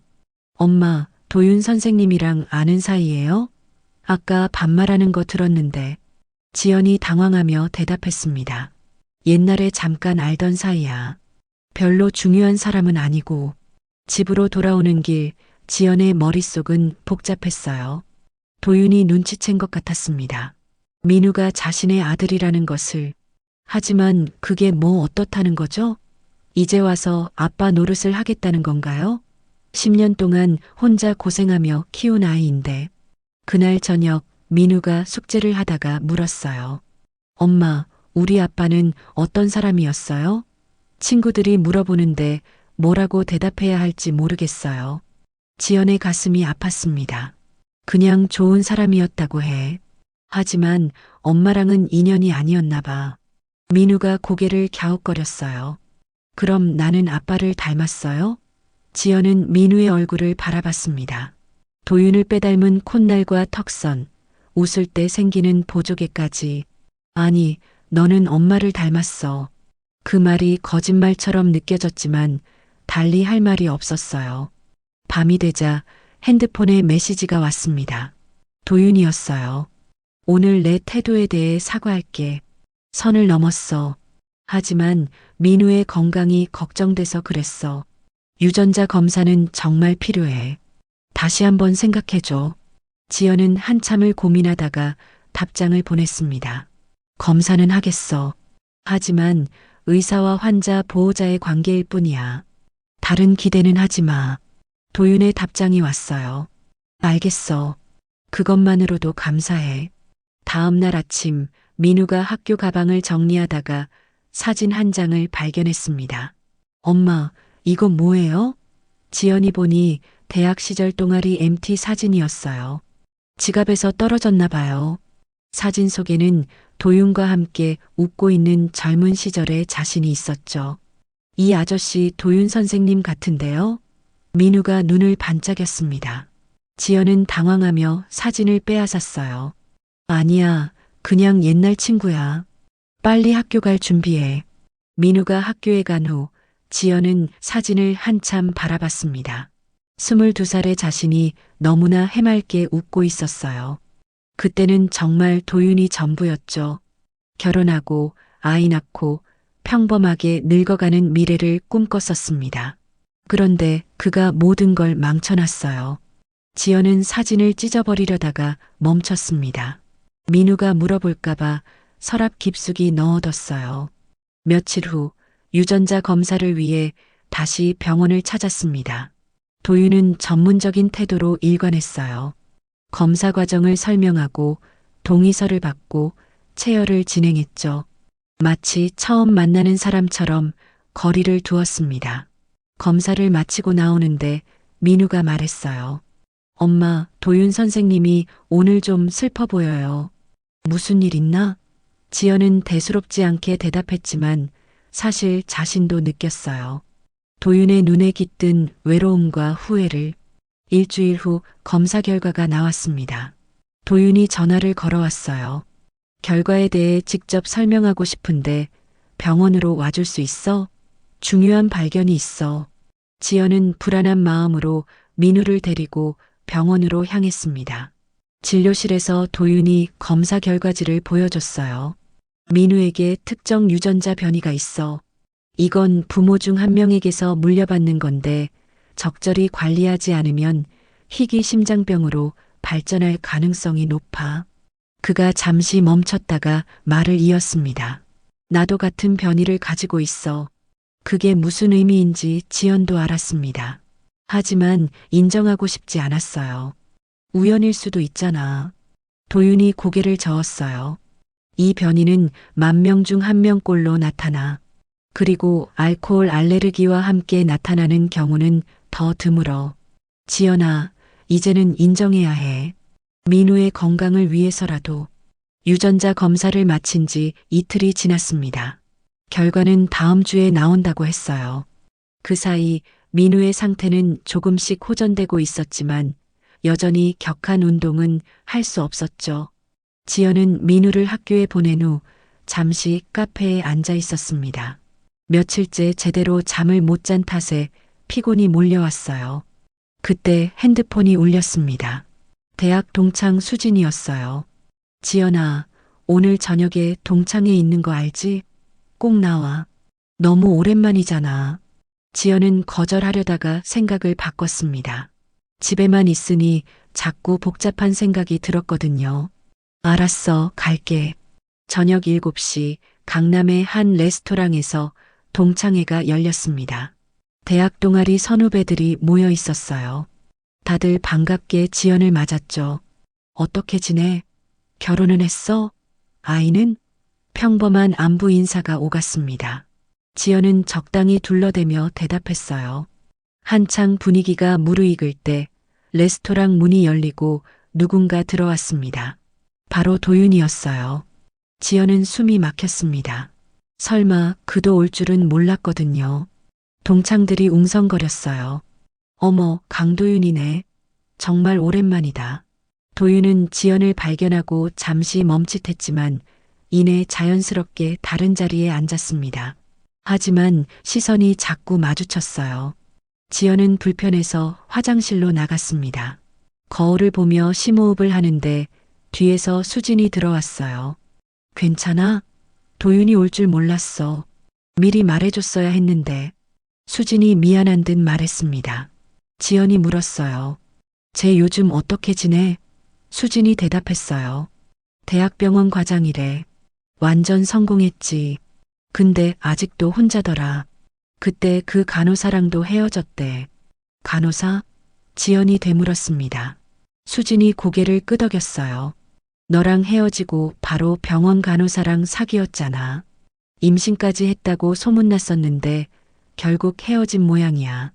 엄마, 도윤 선생님이랑 아는 사이예요? 아까 반말하는 거 들었는데. 지연이 당황하며 대답했습니다. 옛날에 잠깐 알던 사이야. 별로 중요한 사람은 아니고. 집으로 돌아오는 길 지연의 머릿속은 복잡했어요. 도윤이 눈치챈 것 같았습니다. 민우가 자신의 아들이라는 것을. 하지만 그게 뭐 어떻다는 거죠? 이제 와서 아빠 노릇을 하겠다는 건가요? 10년 동안 혼자 고생하며 키운 아이인데. 그날 저녁 민우가 숙제를 하다가 물었어요. 엄마, 우리 아빠는 어떤 사람이었어요? 친구들이 물어보는데 뭐라고 대답해야 할지 모르겠어요. 지연의 가슴이 아팠습니다. 그냥 좋은 사람이었다고 해. 하지만 엄마랑은 인연이 아니었나 봐. 민우가 고개를 갸웃거렸어요. 그럼 나는 아빠를 닮았어요? 지연은 민우의 얼굴을 바라봤습니다. 도윤을 빼닮은 콧날과 턱선, 웃을 때 생기는 보조개까지. 아니, 너는 엄마를 닮았어. 그 말이 거짓말처럼 느껴졌지만 달리 할 말이 없었어요. 밤이 되자 핸드폰에 메시지가 왔습니다. 도윤이었어요. 오늘 내 태도에 대해 사과할게. 선을 넘었어. 하지만 민우의 건강이 걱정돼서 그랬어. 유전자 검사는 정말 필요해. 다시 한번 생각해줘. 지연은 한참을 고민하다가 답장을 보냈습니다. 검사는 하겠어. 하지만 의사와 환자 보호자의 관계일 뿐이야. 다른 기대는 하지 마. 도윤의 답장이 왔어요. 알겠어. 그것만으로도 감사해. 다음 날 아침 민우가 학교 가방을 정리하다가 사진 한 장을 발견했습니다. 엄마, 이거 뭐예요? 지연이 보니 대학 시절 동아리 MT 사진이었어요. 지갑에서 떨어졌나 봐요. 사진 속에는 도윤과 함께 웃고 있는 젊은 시절의 자신이 있었죠. 이 아저씨 도윤 선생님 같은데요? 민우가 눈을 반짝였습니다. 지연은 당황하며 사진을 빼앗았어요. 아니야, 그냥 옛날 친구야. 빨리 학교 갈 준비해. 민우가 학교에 간 후 지연은 사진을 한참 바라봤습니다. 22살의 자신이 너무나 해맑게 웃고 있었어요. 그때는 정말 도윤이 전부였죠. 결혼하고 아이 낳고 평범하게 늙어가는 미래를 꿈꿨었습니다. 그런데 그가 모든 걸 망쳐놨어요. 지연은 사진을 찢어버리려다가 멈췄습니다. 민우가 물어볼까봐 서랍 깊숙이 넣어뒀어요. 며칠 후 유전자 검사를 위해 다시 병원을 찾았습니다. 도윤은 전문적인 태도로 일관했어요. 검사 과정을 설명하고 동의서를 받고 체열을 진행했죠. 마치 처음 만나는 사람처럼 거리를 두었습니다. 검사를 마치고 나오는데 민우가 말했어요. 엄마, 도윤 선생님이 오늘 좀 슬퍼 보여요. 무슨 일 있나? 지연은 대수롭지 않게 대답했지만 사실 자신도 느꼈어요. 도윤의 눈에 깃든 외로움과 후회를. 일주일 후 검사 결과가 나왔습니다. 도윤이 전화를 걸어왔어요. 결과에 대해 직접 설명하고 싶은데 병원으로 와줄 수 있어? 중요한 발견이 있어. 지연은 불안한 마음으로 민우를 데리고 병원으로 향했습니다. 진료실에서 도윤이 검사 결과지를 보여줬어요. 민우에게 특정 유전자 변이가 있어. 이건 부모 중 한 명에게서 물려받는 건데 적절히 관리하지 않으면 희귀 심장병으로 발전할 가능성이 높아. 그가 잠시 멈췄다가 말을 이었습니다. 나도 같은 변이를 가지고 있어. 그게 무슨 의미인지 지연도 알았습니다. 하지만 인정하고 싶지 않았어요. 우연일 수도 있잖아. 도윤이 고개를 저었어요. 이 변이는 10,000명 중 1명꼴로 나타나. 그리고 알코올 알레르기와 함께 나타나는 경우는 더 드물어. 지연아, 이제는 인정해야 해. 민우의 건강을 위해서라도. 유전자 검사를 마친 지 이틀이 지났습니다. 결과는 다음 주에 나온다고 했어요. 그 사이 민우의 상태는 조금씩 호전되고 있었지만 여전히 격한 운동은 할 수 없었죠. 지연은 민우를 학교에 보낸 후 잠시 카페에 앉아 있었습니다. 며칠째 제대로 잠을 못 잔 탓에 피곤이 몰려왔어요. 그때 핸드폰이 울렸습니다. 대학 동창 수진이었어요. 지연아, 오늘 저녁에 동창회 있는 거 알지? 꼭 나와. 너무 오랜만이잖아. 지연은 거절하려다가 생각을 바꿨습니다. 집에만 있으니 자꾸 복잡한 생각이 들었거든요. 알았어, 갈게. 저녁 7시 강남의 한 레스토랑에서 동창회가 열렸습니다. 대학 동아리 선후배들이 모여 있었어요. 다들 반갑게 지연을 맞았죠. 어떻게 지내? 결혼은 했어? 아이는? 평범한 안부 인사가 오갔습니다. 지연은 적당히 둘러대며 대답했어요. 한창 분위기가 무르익을 때 레스토랑 문이 열리고 누군가 들어왔습니다. 바로 도윤이었어요. 지연은 숨이 막혔습니다. 설마 그도 올 줄은 몰랐거든요. 동창들이 웅성거렸어요. 어머, 강도윤이네. 정말 오랜만이다. 도윤은 지연을 발견하고 잠시 멈칫했지만 이내 자연스럽게 다른 자리에 앉았습니다. 하지만 시선이 자꾸 마주쳤어요. 지연은 불편해서 화장실로 나갔습니다. 거울을 보며 심호흡을 하는데 뒤에서 수진이 들어왔어요. 괜찮아? 도윤이 올 줄 몰랐어. 미리 말해줬어야 했는데. 수진이 미안한 듯 말했습니다. 지연이 물었어요. 쟤 요즘 어떻게 지내? 수진이 대답했어요. 대학병원 과장이래. 완전 성공했지. 근데 아직도 혼자더라. 그때 그 간호사랑도 헤어졌대. 간호사? 지연이 되물었습니다. 수진이 고개를 끄덕였어요. 너랑 헤어지고 바로 병원 간호사랑 사귀었잖아. 임신까지 했다고 소문났었는데 결국 헤어진 모양이야.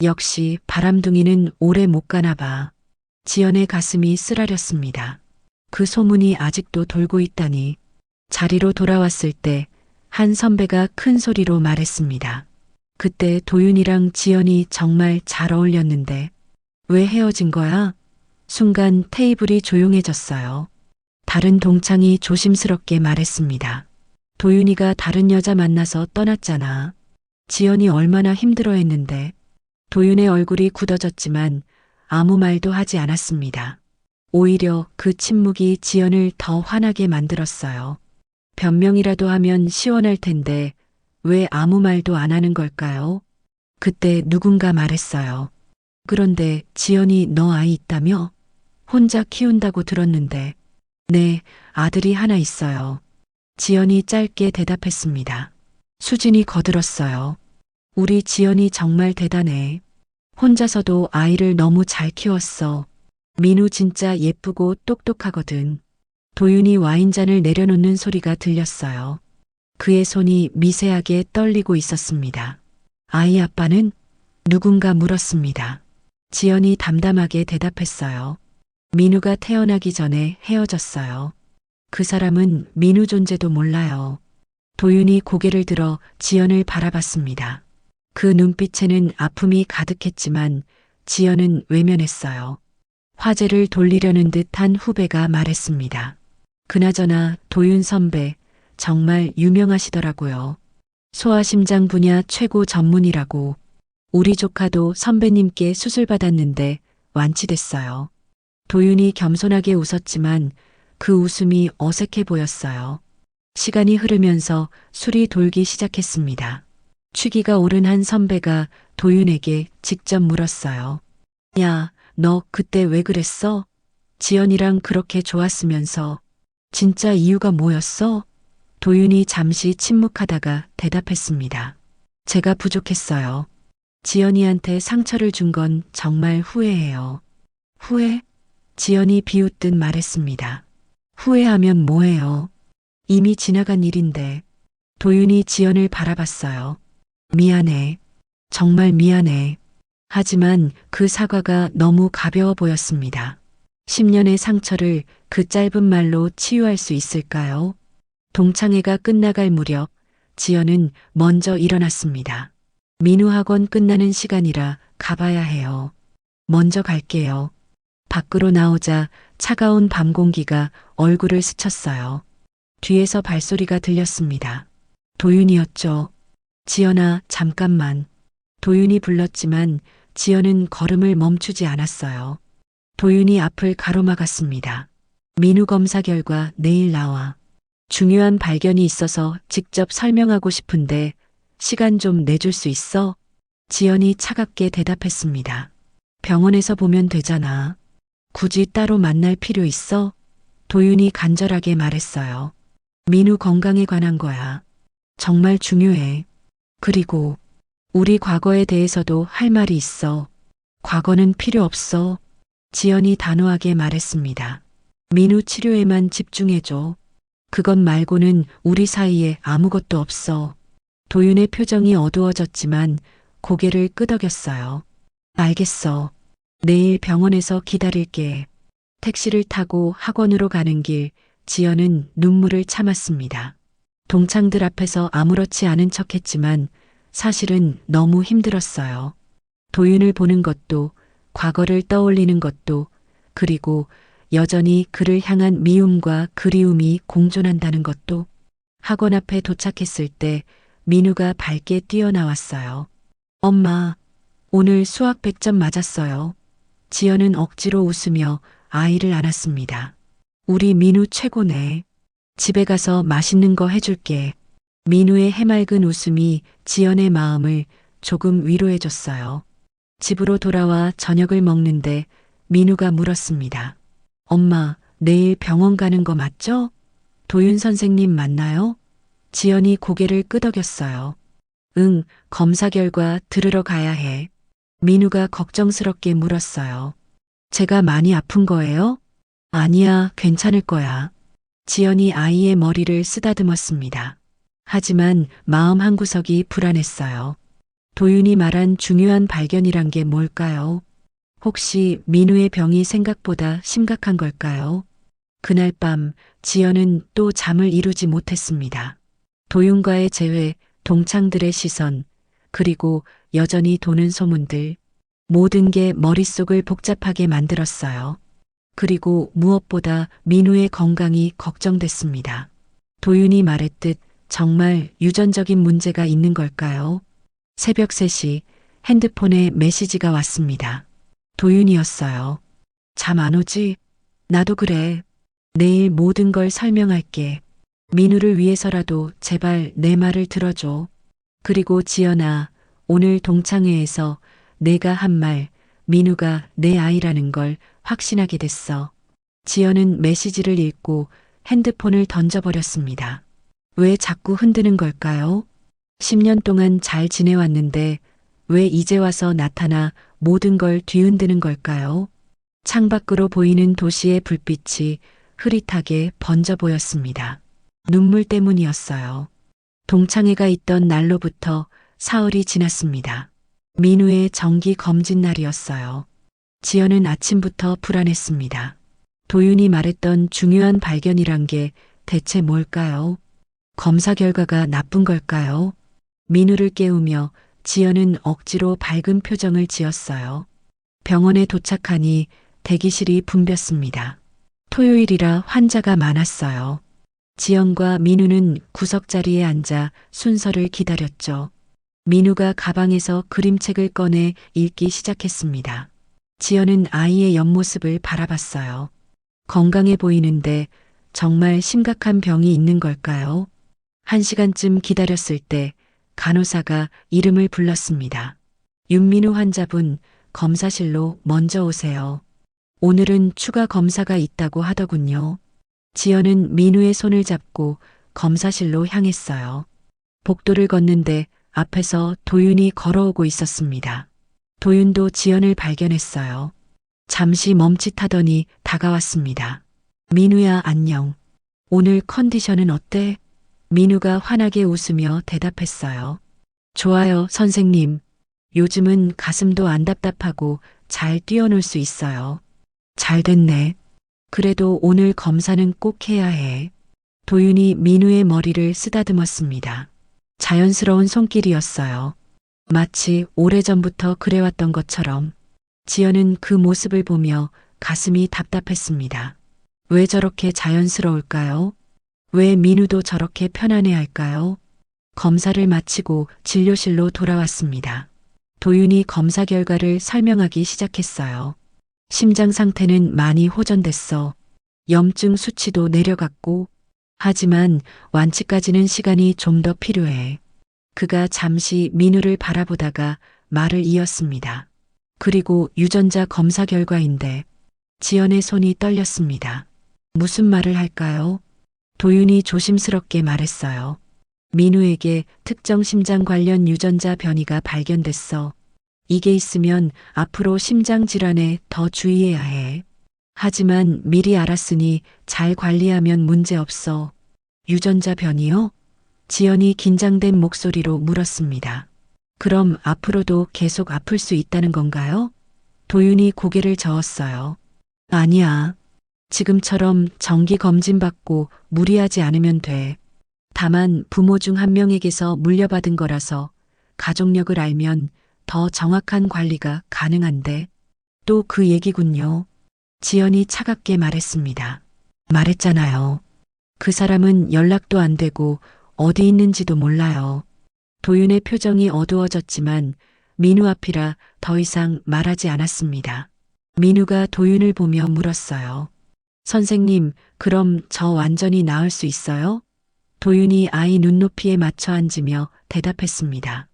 역시 바람둥이는 오래 못 가나 봐. 지연의 가슴이 쓰라렸습니다. 그 소문이 아직도 돌고 있다니. 자리로 돌아왔을 때 한 선배가 큰 소리로 말했습니다. 그때 도윤이랑 지연이 정말 잘 어울렸는데 왜 헤어진 거야? 순간 테이블이 조용해졌어요. 다른 동창이 조심스럽게 말했습니다. 도윤이가 다른 여자 만나서 떠났잖아. 지연이 얼마나 힘들어했는데. 도윤의 얼굴이 굳어졌지만 아무 말도 하지 않았습니다. 오히려 그 침묵이 지연을 더 화나게 만들었어요. 변명이라도 하면 시원할 텐데 왜 아무 말도 안 하는 걸까요? 그때 누군가 말했어요. 그런데 지연이 너 아이 있다며? 혼자 키운다고 들었는데. 네, 아들이 하나 있어요. 지연이 짧게 대답했습니다. 수진이 거들었어요. 우리 지연이 정말 대단해. 혼자서도 아이를 너무 잘 키웠어. 민우 진짜 예쁘고 똑똑하거든. 도윤이 와인잔을 내려놓는 소리가 들렸어요. 그의 손이 미세하게 떨리고 있었습니다. 아이 아빠는? 누군가 물었습니다. 지연이 담담하게 대답했어요. 민우가 태어나기 전에 헤어졌어요. 그 사람은 민우 존재도 몰라요. 도윤이 고개를 들어 지연을 바라봤습니다. 그 눈빛에는 아픔이 가득했지만 지연은 외면했어요. 화제를 돌리려는 듯한 후배가 말했습니다. 그나저나 도윤 선배 정말 유명하시더라고요. 소아심장 분야 최고 전문이라고. 우리 조카도 선배님께 수술받았는데 완치됐어요. 도윤이 겸손하게 웃었지만 그 웃음이 어색해 보였어요. 시간이 흐르면서 술이 돌기 시작했습니다. 취기가 오른 한 선배가 도윤에게 직접 물었어요. 야, 너 그때 왜 그랬어? 지연이랑 그렇게 좋았으면서. 진짜 이유가 뭐였어? 도윤이 잠시 침묵하다가 대답했습니다. 제가 부족했어요. 지연이한테 상처를 준 건 정말 후회해요. 후회? 지연이 비웃듯 말했습니다. 후회하면 뭐해요? 이미 지나간 일인데. 도윤이 지연을 바라봤어요. 미안해. 정말 미안해. 하지만 그 사과가 너무 가벼워 보였습니다. 10년의 상처를 그 짧은 말로 치유할 수 있을까요? 동창회가 끝나갈 무렵 지연은 먼저 일어났습니다. 민우 학원 끝나는 시간이라 가봐야 해요. 먼저 갈게요. 밖으로 나오자 차가운 밤 공기가 얼굴을 스쳤어요. 뒤에서 발소리가 들렸습니다. 도윤이었죠. 지연아, 잠깐만. 도윤이 불렀지만 지연은 걸음을 멈추지 않았어요. 도윤이 앞을 가로막았습니다. 민우 검사 결과 내일 나와. 중요한 발견이 있어서 직접 설명하고 싶은데 시간 좀 내줄 수 있어? 지연이 차갑게 대답했습니다. 병원에서 보면 되잖아. 굳이 따로 만날 필요 있어? 도윤이 간절하게 말했어요. 민우 건강에 관한 거야. 정말 중요해. 그리고 우리 과거에 대해서도 할 말이 있어. 과거는 필요 없어. 지연이 단호하게 말했습니다. 민우 치료에만 집중해줘. 그것 말고는 우리 사이에 아무것도 없어. 도윤의 표정이 어두워졌지만 고개를 끄덕였어요. 알겠어. 내일 병원에서 기다릴게. 택시를 타고 학원으로 가는 길, 지연은 눈물을 참았습니다. 동창들 앞에서 아무렇지 않은 척했지만 사실은 너무 힘들었어요. 도윤을 보는 것도, 과거를 떠올리는 것도, 그리고 여전히 그를 향한 미움과 그리움이 공존한다는 것도. 학원 앞에 도착했을 때 민우가 밝게 뛰어나왔어요. 엄마, 오늘 수학 100점 맞았어요. 지연은 억지로 웃으며 아이를 안았습니다. 우리 민우 최고네. 집에 가서 맛있는 거 해줄게. 민우의 해맑은 웃음이 지연의 마음을 조금 위로해줬어요. 집으로 돌아와 저녁을 먹는데 민우가 물었습니다. 엄마, 내일 병원 가는 거 맞죠? 도윤 선생님 맞나요? 지연이 고개를 끄덕였어요. 응, 검사 결과 들으러 가야 해. 민우가 걱정스럽게 물었어요. 제가 많이 아픈 거예요? 아니야, 괜찮을 거야. 지연이 아이의 머리를 쓰다듬었습니다. 하지만 마음 한구석이 불안했어요. 도윤이 말한 중요한 발견이란 게 뭘까요? 혹시 민우의 병이 생각보다 심각한 걸까요? 그날 밤 지연은 또 잠을 이루지 못했습니다. 도윤과의 재회, 동창들의 시선, 그리고 여전히 도는 소문들, 모든 게 머릿속을 복잡하게 만들었어요. 그리고 무엇보다 민우의 건강이 걱정됐습니다. 도윤이 말했듯 정말 유전적인 문제가 있는 걸까요? 새벽 3시 핸드폰에 메시지가 왔습니다. 도윤이었어요. 잠 안 오지? 나도 그래. 내일 모든 걸 설명할게. 민우를 위해서라도 제발 내 말을 들어줘. 그리고 지연아, 오늘 동창회에서 내가 한 말, 민우가 내 아이라는 걸 확신하게 됐어. 지연은 메시지를 읽고 핸드폰을 던져버렸습니다. 왜 자꾸 흔드는 걸까요? 10년 동안 잘 지내왔는데 왜 이제 와서 나타나 모든 걸 뒤흔드는 걸까요? 창밖으로 보이는 도시의 불빛이 흐릿하게 번져 보였습니다. 눈물 때문이었어요. 동창회가 있던 날로부터 사흘이 지났습니다. 민우의 정기 검진 날이었어요. 지연은 아침부터 불안했습니다. 도윤이 말했던 중요한 발견이란 게 대체 뭘까요? 검사 결과가 나쁜 걸까요? 민우를 깨우며 지연은 억지로 밝은 표정을 지었어요. 병원에 도착하니 대기실이 붐볐습니다. 토요일이라 환자가 많았어요. 지연과 민우는 구석자리에 앉아 순서를 기다렸죠. 민우가 가방에서 그림책을 꺼내 읽기 시작했습니다. 지연은 아이의 옆모습을 바라봤어요. 건강해 보이는데 정말 심각한 병이 있는 걸까요? 1시간쯤 기다렸을 때 간호사가 이름을 불렀습니다. 윤민우 환자분, 검사실로 먼저 오세요. 오늘은 추가 검사가 있다고 하더군요. 지연은 민우의 손을 잡고 검사실로 향했어요. 복도를 걷는데 앞에서 도윤이 걸어오고 있었습니다. 도윤도 지연을 발견했어요. 잠시 멈칫하더니 다가왔습니다. 민우야, 안녕. 오늘 컨디션은 어때? 민우가 환하게 웃으며 대답했어요. 좋아요, 선생님. 요즘은 가슴도 안 답답하고 잘 뛰어놀 수 있어요. 잘 됐네. 그래도 오늘 검사는 꼭 해야 해. 도윤이 민우의 머리를 쓰다듬었습니다. 자연스러운 손길이었어요. 마치 오래전부터 그래왔던 것처럼. 지연은 그 모습을 보며 가슴이 답답했습니다. 왜 저렇게 자연스러울까요? 왜 민우도 저렇게 편안해할까요? 검사를 마치고 진료실로 돌아왔습니다. 도윤이 검사 결과를 설명하기 시작했어요. 심장 상태는 많이 호전됐어. 염증 수치도 내려갔고, 하지만 완치까지는 시간이 좀 더 필요해. 그가 잠시 민우를 바라보다가 말을 이었습니다. 그리고 유전자 검사 결과인데 지연의 손이 떨렸습니다. 무슨 말을 할까요? 도윤이 조심스럽게 말했어요. 민우에게 특정 심장 관련 유전자 변이가 발견됐어. 이게 있으면 앞으로 심장 질환에 더 주의해야 해. 하지만 미리 알았으니 잘 관리하면 문제 없어. 유전자 변이요? 지연이 긴장된 목소리로 물었습니다. 그럼 앞으로도 계속 아플 수 있다는 건가요? 도윤이 고개를 저었어요. 아니야. 지금처럼 정기 검진 받고 무리하지 않으면 돼. 다만 부모 중 한 명에게서 물려받은 거라서 가족력을 알면 더 정확한 관리가 가능한데. 또 그 얘기군요. 지연이 차갑게 말했습니다. 말했잖아요. 그 사람은 연락도 안 되고 어디 있는지도 몰라요. 도윤의 표정이 어두워졌지만 민우 앞이라 더 이상 말하지 않았습니다. 민우가 도윤을 보며 물었어요. 선생님, 그럼 저 완전히 나을 수 있어요? 도윤이 아이 눈높이에 맞춰 앉으며 대답했습니다.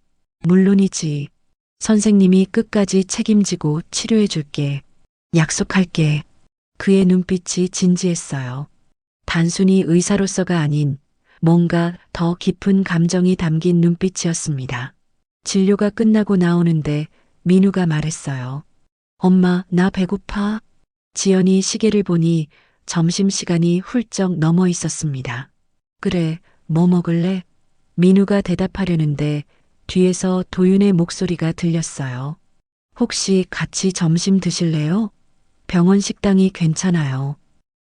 물론이지. 선생님이 끝까지 책임지고 치료해 줄게. 약속할게. 그의 눈빛이 진지했어요. 단순히 의사로서가 아닌 뭔가 더 깊은 감정이 담긴 눈빛이었습니다. 진료가 끝나고 나오는데 민우가 말했어요. 엄마, 나 배고파. 지연이 시계를 보니 점심시간이 훌쩍 넘어 있었습니다. 그래, 뭐 먹을래? 민우가 대답하려는데 뒤에서 도윤의 목소리가 들렸어요. 혹시 같이 점심 드실래요? 병원 식당이 괜찮아요.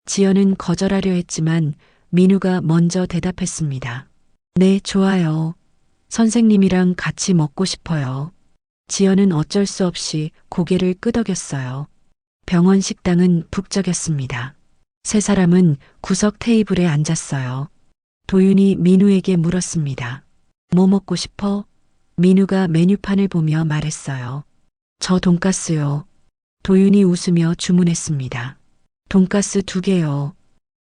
지연은 거절하려 했지만 민우가 먼저 대답했습니다. 네, 좋아요. 선생님이랑 같이 먹고 싶어요. 지연은 어쩔 수 없이 고개를 끄덕였어요. 병원 식당은 북적였습니다. 세 사람은 구석 테이블에 앉았어요. 도윤이 민우에게 물었습니다. 뭐 먹고 싶어? 민우가 메뉴판을 보며 말했어요. 저 돈가스요. 도윤이 웃으며 주문했습니다. 돈가스 2개요.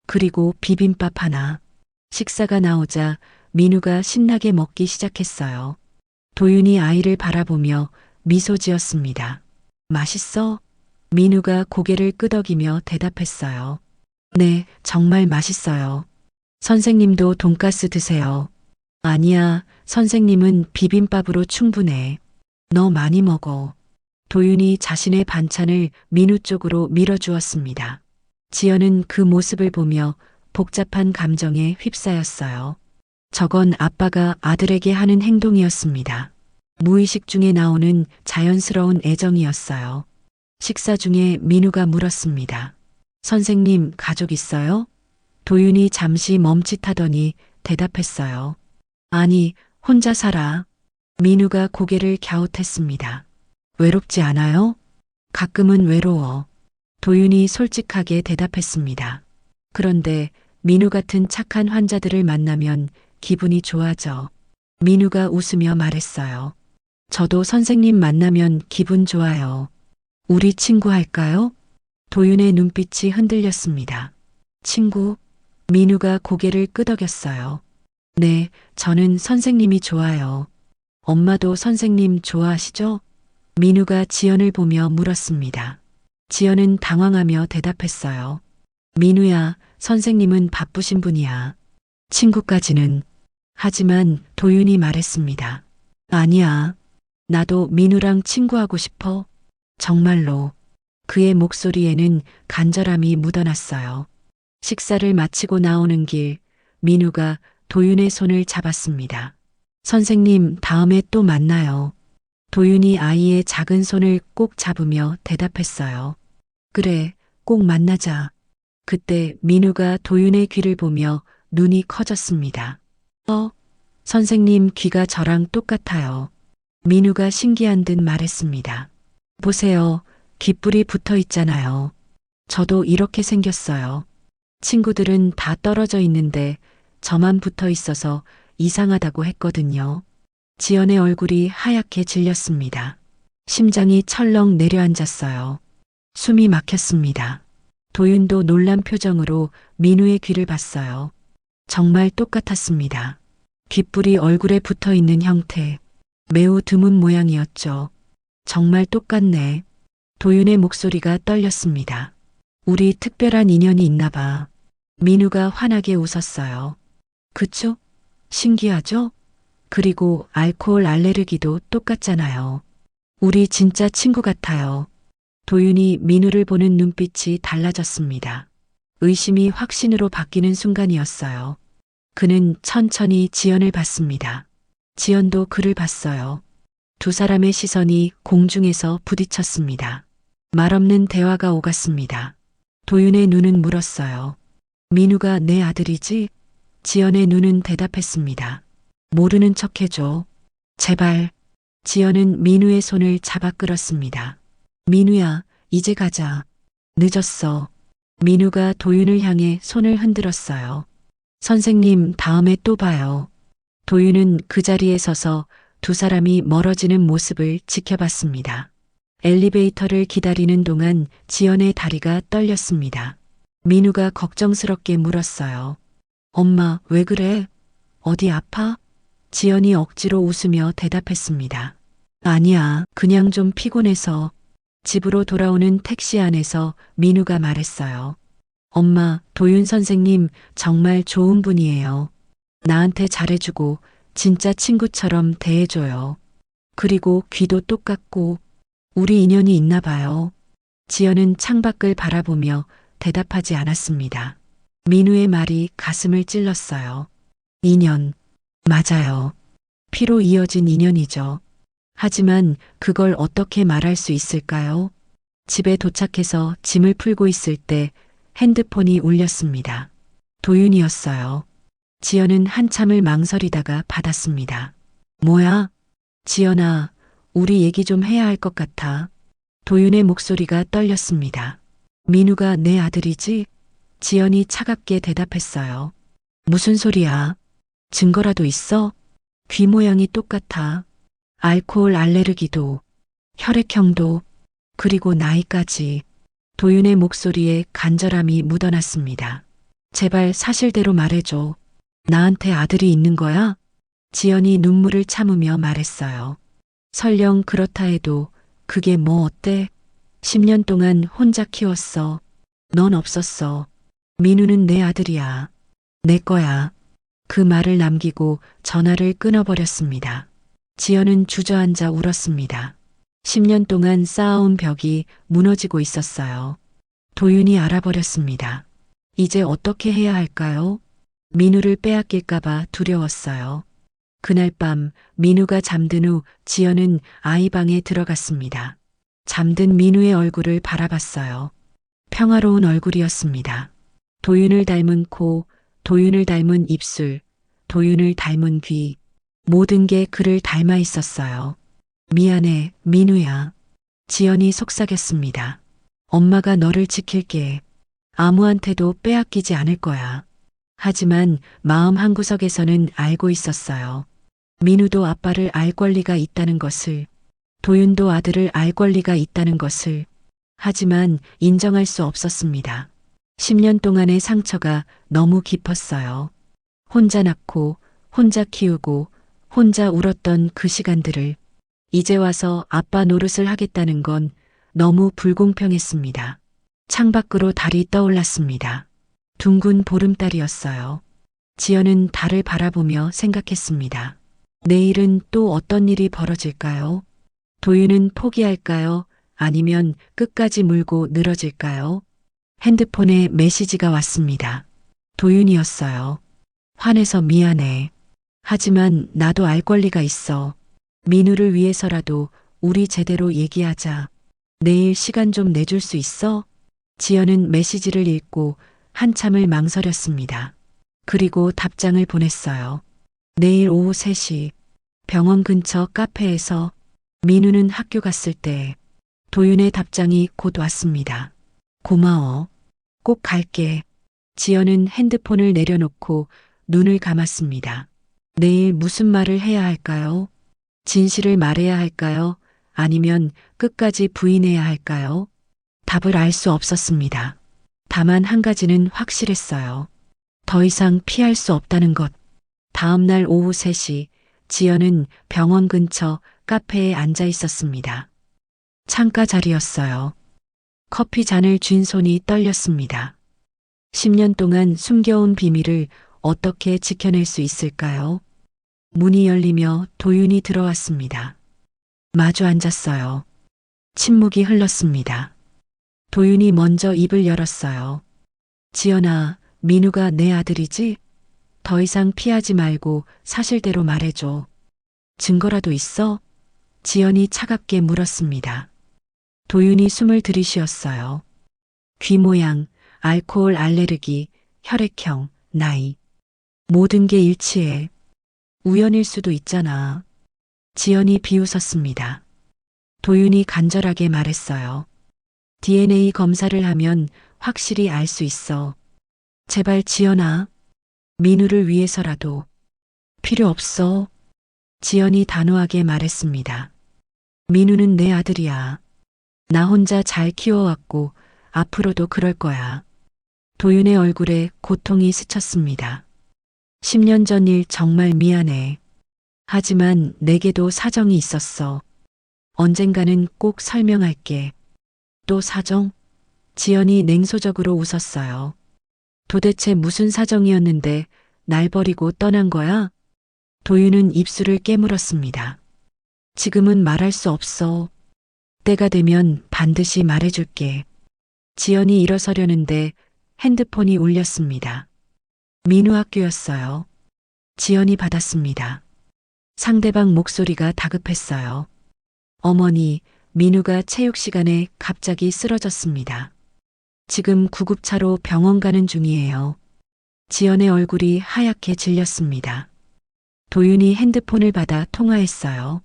그리고 비빔밥 하나. 식사가 나오자 민우가 신나게 먹기 시작했어요. 도윤이 아이를 바라보며 미소 지었습니다. 맛있어? 민우가 고개를 끄덕이며 대답했어요. 네, 정말 맛있어요. 선생님도 돈가스 드세요. 아니야, 선생님은 비빔밥으로 충분해. 너 많이 먹어. 도윤이 자신의 반찬을 민우 쪽으로 밀어주었습니다. 지연은 그 모습을 보며 복잡한 감정에 휩싸였어요. 저건 아빠가 아들에게 하는 행동이었습니다. 무의식 중에 나오는 자연스러운 애정이었어요. 식사 중에 민우가 물었습니다. 선생님, 가족 있어요? 도윤이 잠시 멈칫하더니 대답했어요. 아니, 혼자 살아. 민우가 고개를 갸웃했습니다. 외롭지 않아요? 가끔은 외로워. 도윤이 솔직하게 대답했습니다. 그런데 민우 같은 착한 환자들을 만나면 기분이 좋아져. 민우가 웃으며 말했어요. 저도 선생님 만나면 기분 좋아요. 우리 친구 할까요? 도윤의 눈빛이 흔들렸습니다. 친구? 민우가 고개를 끄덕였어요. 네, 저는 선생님이 좋아요. 엄마도 선생님 좋아하시죠? 민우가 지연을 보며 물었습니다. 지연은 당황하며 대답했어요. 민우야, 선생님은 바쁘신 분이야. 친구까지는. 하지만 도윤이 말했습니다. 아니야. 나도 민우랑 친구하고 싶어. 정말로. 그의 목소리에는 간절함이 묻어났어요. 식사를 마치고 나오는 길, 민우가 도윤의 손을 잡았습니다. 선생님, 다음에 또 만나요. 도윤이 아이의 작은 손을 꼭 잡으며 대답했어요. 그래, 꼭 만나자. 그때 민우가 도윤의 귀를 보며 눈이 커졌습니다. 선생님 귀가 저랑 똑같아요. 민우가 신기한 듯 말했습니다. 보세요. 귓불이 붙어 있잖아요. 저도 이렇게 생겼어요. 친구들은 다 떨어져 있는데 저만 붙어 있어서 이상하다고 했거든요. 지연의 얼굴이 하얗게 질렸습니다. 심장이 철렁 내려앉았어요. 숨이 막혔습니다. 도윤도 놀란 표정으로 민우의 귀를 봤어요. 정말 똑같았습니다. 귓불이 얼굴에 붙어 있는 형태. 매우 드문 모양이었죠. 정말 똑같네. 도윤의 목소리가 떨렸습니다. 우리 특별한 인연이 있나 봐. 민우가 환하게 웃었어요. 그쵸? 신기하죠? 그리고 알코올 알레르기도 똑같잖아요. 우리 진짜 친구 같아요. 도윤이 민우를 보는 눈빛이 달라졌습니다. 의심이 확신으로 바뀌는 순간이었어요. 그는 천천히 지연을 봤습니다. 지연도 그를 봤어요. 두 사람의 시선이 공중에서 부딪혔습니다. 말없는 대화가 오갔습니다. 도윤의 눈은 물었어요. 민우가 내 아들이지? 지연의 눈은 대답했습니다. 모르는 척 해줘. 제발. 지연은 민우의 손을 잡아 끌었습니다. 민우야, 이제 가자. 늦었어. 민우가 도윤을 향해 손을 흔들었어요. 선생님, 다음에 또 봐요. 도윤은 그 자리에 서서 두 사람이 멀어지는 모습을 지켜봤습니다. 엘리베이터를 기다리는 동안 지연의 다리가 떨렸습니다. 민우가 걱정스럽게 물었어요. 엄마, 왜 그래? 어디 아파? 지연이 억지로 웃으며 대답했습니다. 아니야, 그냥 좀 피곤해서. 집으로 돌아오는 택시 안에서 민우가 말했어요. 엄마, 도윤 선생님 정말 좋은 분이에요. 나한테 잘해주고 진짜 친구처럼 대해줘요. 그리고 귀도 똑같고 우리 인연이 있나 봐요. 지연은 창밖을 바라보며 대답하지 않았습니다. 민우의 말이 가슴을 찔렀어요. 인연. 맞아요. 피로 이어진 인연이죠. 하지만 그걸 어떻게 말할 수 있을까요? 집에 도착해서 짐을 풀고 있을 때 핸드폰이 울렸습니다. 도윤이었어요. 지연은 한참을 망설이다가 받았습니다. 뭐야? 지연아, 우리 얘기 좀 해야 할 것 같아. 도윤의 목소리가 떨렸습니다. 민우가 내 아들이지? 지연이 차갑게 대답했어요. 무슨 소리야? 증거라도 있어? 귀 모양이 똑같아. 알코올 알레르기도, 혈액형도, 그리고 나이까지. 도윤의 목소리에 간절함이 묻어났습니다. 제발 사실대로 말해줘. 나한테 아들이 있는 거야? 지연이 눈물을 참으며 말했어요. 설령 그렇다 해도 그게 뭐 어때? 10년 동안 혼자 키웠어. 넌 없었어. 민우는 내 아들이야. 내 거야. 그 말을 남기고 전화를 끊어버렸습니다. 지연은 주저앉아 울었습니다. 10년 동안 쌓아온 벽이 무너지고 있었어요. 도윤이 알아버렸습니다. 이제 어떻게 해야 할까요? 민우를 빼앗길까봐 두려웠어요. 그날 밤 민우가 잠든 후 지연은 아이 방에 들어갔습니다. 잠든 민우의 얼굴을 바라봤어요. 평화로운 얼굴이었습니다. 도윤을 닮은 코, 도윤을 닮은 입술, 도윤을 닮은 귀, 모든 게 그를 닮아 있었어요. 미안해, 민우야. 지연이 속삭였습니다. 엄마가 너를 지킬게. 아무한테도 빼앗기지 않을 거야. 하지만 마음 한구석에서는 알고 있었어요. 민우도 아빠를 알 권리가 있다는 것을, 도윤도 아들을 알 권리가 있다는 것을. 하지만 인정할 수 없었습니다. 10년 동안의 상처가 너무 깊었어요. 혼자 낳고, 혼자 키우고, 혼자 울었던 그 시간들을 이제 와서 아빠 노릇을 하겠다는 건 너무 불공평했습니다. 창밖으로 달이 떠올랐습니다. 둥근 보름달이었어요. 지연은 달을 바라보며 생각했습니다. 내일은 또 어떤 일이 벌어질까요? 도윤은 포기할까요? 아니면 끝까지 물고 늘어질까요? 핸드폰에 메시지가 왔습니다. 도윤이었어요. 화내서 미안해. 하지만 나도 알 권리가 있어. 민우를 위해서라도 우리 제대로 얘기하자. 내일 시간 좀 내줄 수 있어? 지연은 메시지를 읽고 한참을 망설였습니다. 그리고 답장을 보냈어요. 내일 오후 3시 병원 근처 카페에서. 민우는 학교 갔을 때 도윤의 답장이 곧 왔습니다. 고마워. 꼭 갈게. 지연은 핸드폰을 내려놓고 눈을 감았습니다. 내일 무슨 말을 해야 할까요? 진실을 말해야 할까요? 아니면 끝까지 부인해야 할까요? 답을 알 수 없었습니다. 다만 한 가지는 확실했어요. 더 이상 피할 수 없다는 것. 다음 날 오후 3시 지연은 병원 근처 카페에 앉아 있었습니다. 창가 자리였어요. 커피 잔을 쥔 손이 떨렸습니다. 10년 동안 숨겨온 비밀을 어떻게 지켜낼 수 있을까요? 문이 열리며 도윤이 들어왔습니다. 마주 앉았어요. 침묵이 흘렀습니다. 도윤이 먼저 입을 열었어요. 지연아, 민우가 내 아들이지? 더 이상 피하지 말고 사실대로 말해줘. 증거라도 있어? 지연이 차갑게 물었습니다. 도윤이 숨을 들이쉬었어요. 귀 모양, 알코올 알레르기, 혈액형, 나이. 모든 게 일치해. 우연일 수도 있잖아. 지연이 비웃었습니다. 도윤이 간절하게 말했어요. DNA 검사를 하면 확실히 알 수 있어. 제발 지연아. 민우를 위해서라도. 필요 없어. 지연이 단호하게 말했습니다. 민우는 내 아들이야. 나 혼자 잘 키워왔고 앞으로도 그럴 거야. 도윤의 얼굴에 고통이 스쳤습니다. 10년 전 일 정말 미안해. 하지만 내게도 사정이 있었어. 언젠가는 꼭 설명할게. 또 사정? 지연이 냉소적으로 웃었어요. 도대체 무슨 사정이었는데 날 버리고 떠난 거야? 도윤은 입술을 깨물었습니다. 지금은 말할 수 없어. 때가 되면 반드시 말해줄게. 지연이 일어서려는데 핸드폰이 울렸습니다. 민우 학교였어요. 지연이 받았습니다. 상대방 목소리가 다급했어요. 어머니, 민우가 체육 시간에 갑자기 쓰러졌습니다. 지금 구급차로 병원 가는 중이에요. 지연의 얼굴이 하얗게 질렸습니다. 도윤이 핸드폰을 받아 통화했어요.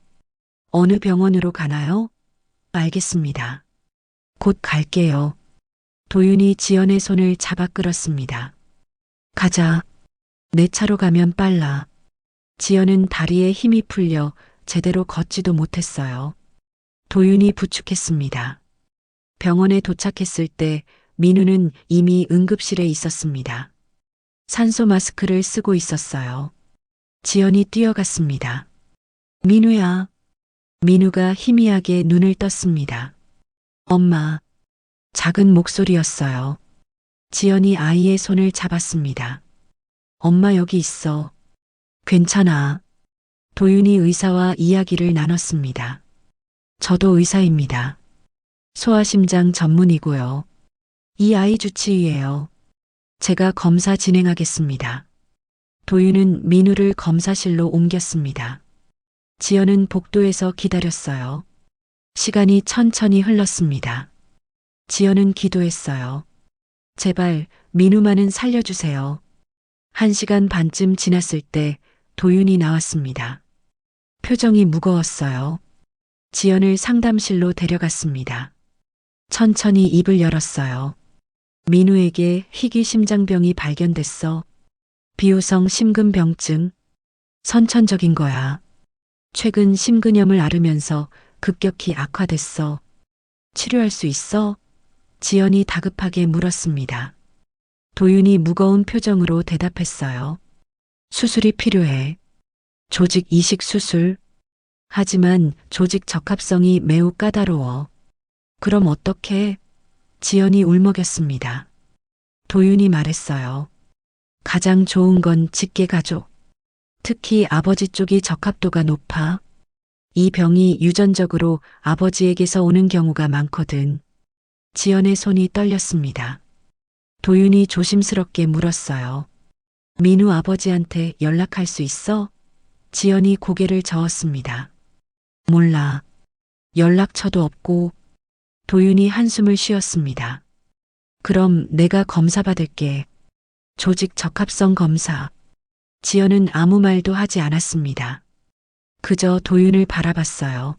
어느 병원으로 가나요? 알겠습니다. 곧 갈게요. 도윤이 지연의 손을 잡아 끌었습니다. 가자. 내 차로 가면 빨라. 지연은 다리에 힘이 풀려 제대로 걷지도 못했어요. 도윤이 부축했습니다. 병원에 도착했을 때 민우는 이미 응급실에 있었습니다. 산소 마스크를 쓰고 있었어요. 지연이 뛰어갔습니다. 민우야. 민우가 희미하게 눈을 떴습니다. 엄마. 작은 목소리였어요. 지연이 아이의 손을 잡았습니다. 엄마 여기 있어. 괜찮아. 도윤이 의사와 이야기를 나눴습니다. 저도 의사입니다. 소아심장 전문이고요. 이 아이 주치의예요. 제가 검사 진행하겠습니다. 도윤은 민우를 검사실로 옮겼습니다. 지연은 복도에서 기다렸어요. 시간이 천천히 흘렀습니다. 지연은 기도했어요. 제발 민우만은 살려주세요. 1시간 반쯤 지났을 때 도윤이 나왔습니다. 표정이 무거웠어요. 지연을 상담실로 데려갔습니다. 천천히 입을 열었어요. 민우에게 희귀심장병이 발견됐어. 비호성 심근병증. 선천적인 거야. 최근 심근염을 앓으면서 급격히 악화됐어. 치료할 수 있어? 지연이 다급하게 물었습니다. 도윤이 무거운 표정으로 대답했어요. 수술이 필요해. 조직 이식 수술. 하지만 조직 적합성이 매우 까다로워. 그럼 어떡해? 지연이 울먹였습니다. 도윤이 말했어요. 가장 좋은 건 직계 가족. 특히 아버지 쪽이 적합도가 높아. 이 병이 유전적으로 아버지에게서 오는 경우가 많거든. 지연의 손이 떨렸습니다. 도윤이 조심스럽게 물었어요. 민우 아버지한테 연락할 수 있어? 지연이 고개를 저었습니다. 몰라. 연락처도 없고. 도윤이 한숨을 쉬었습니다. 그럼 내가 검사 받을게. 조직 적합성 검사. 지연은 아무 말도 하지 않았습니다. 그저 도윤을 바라봤어요.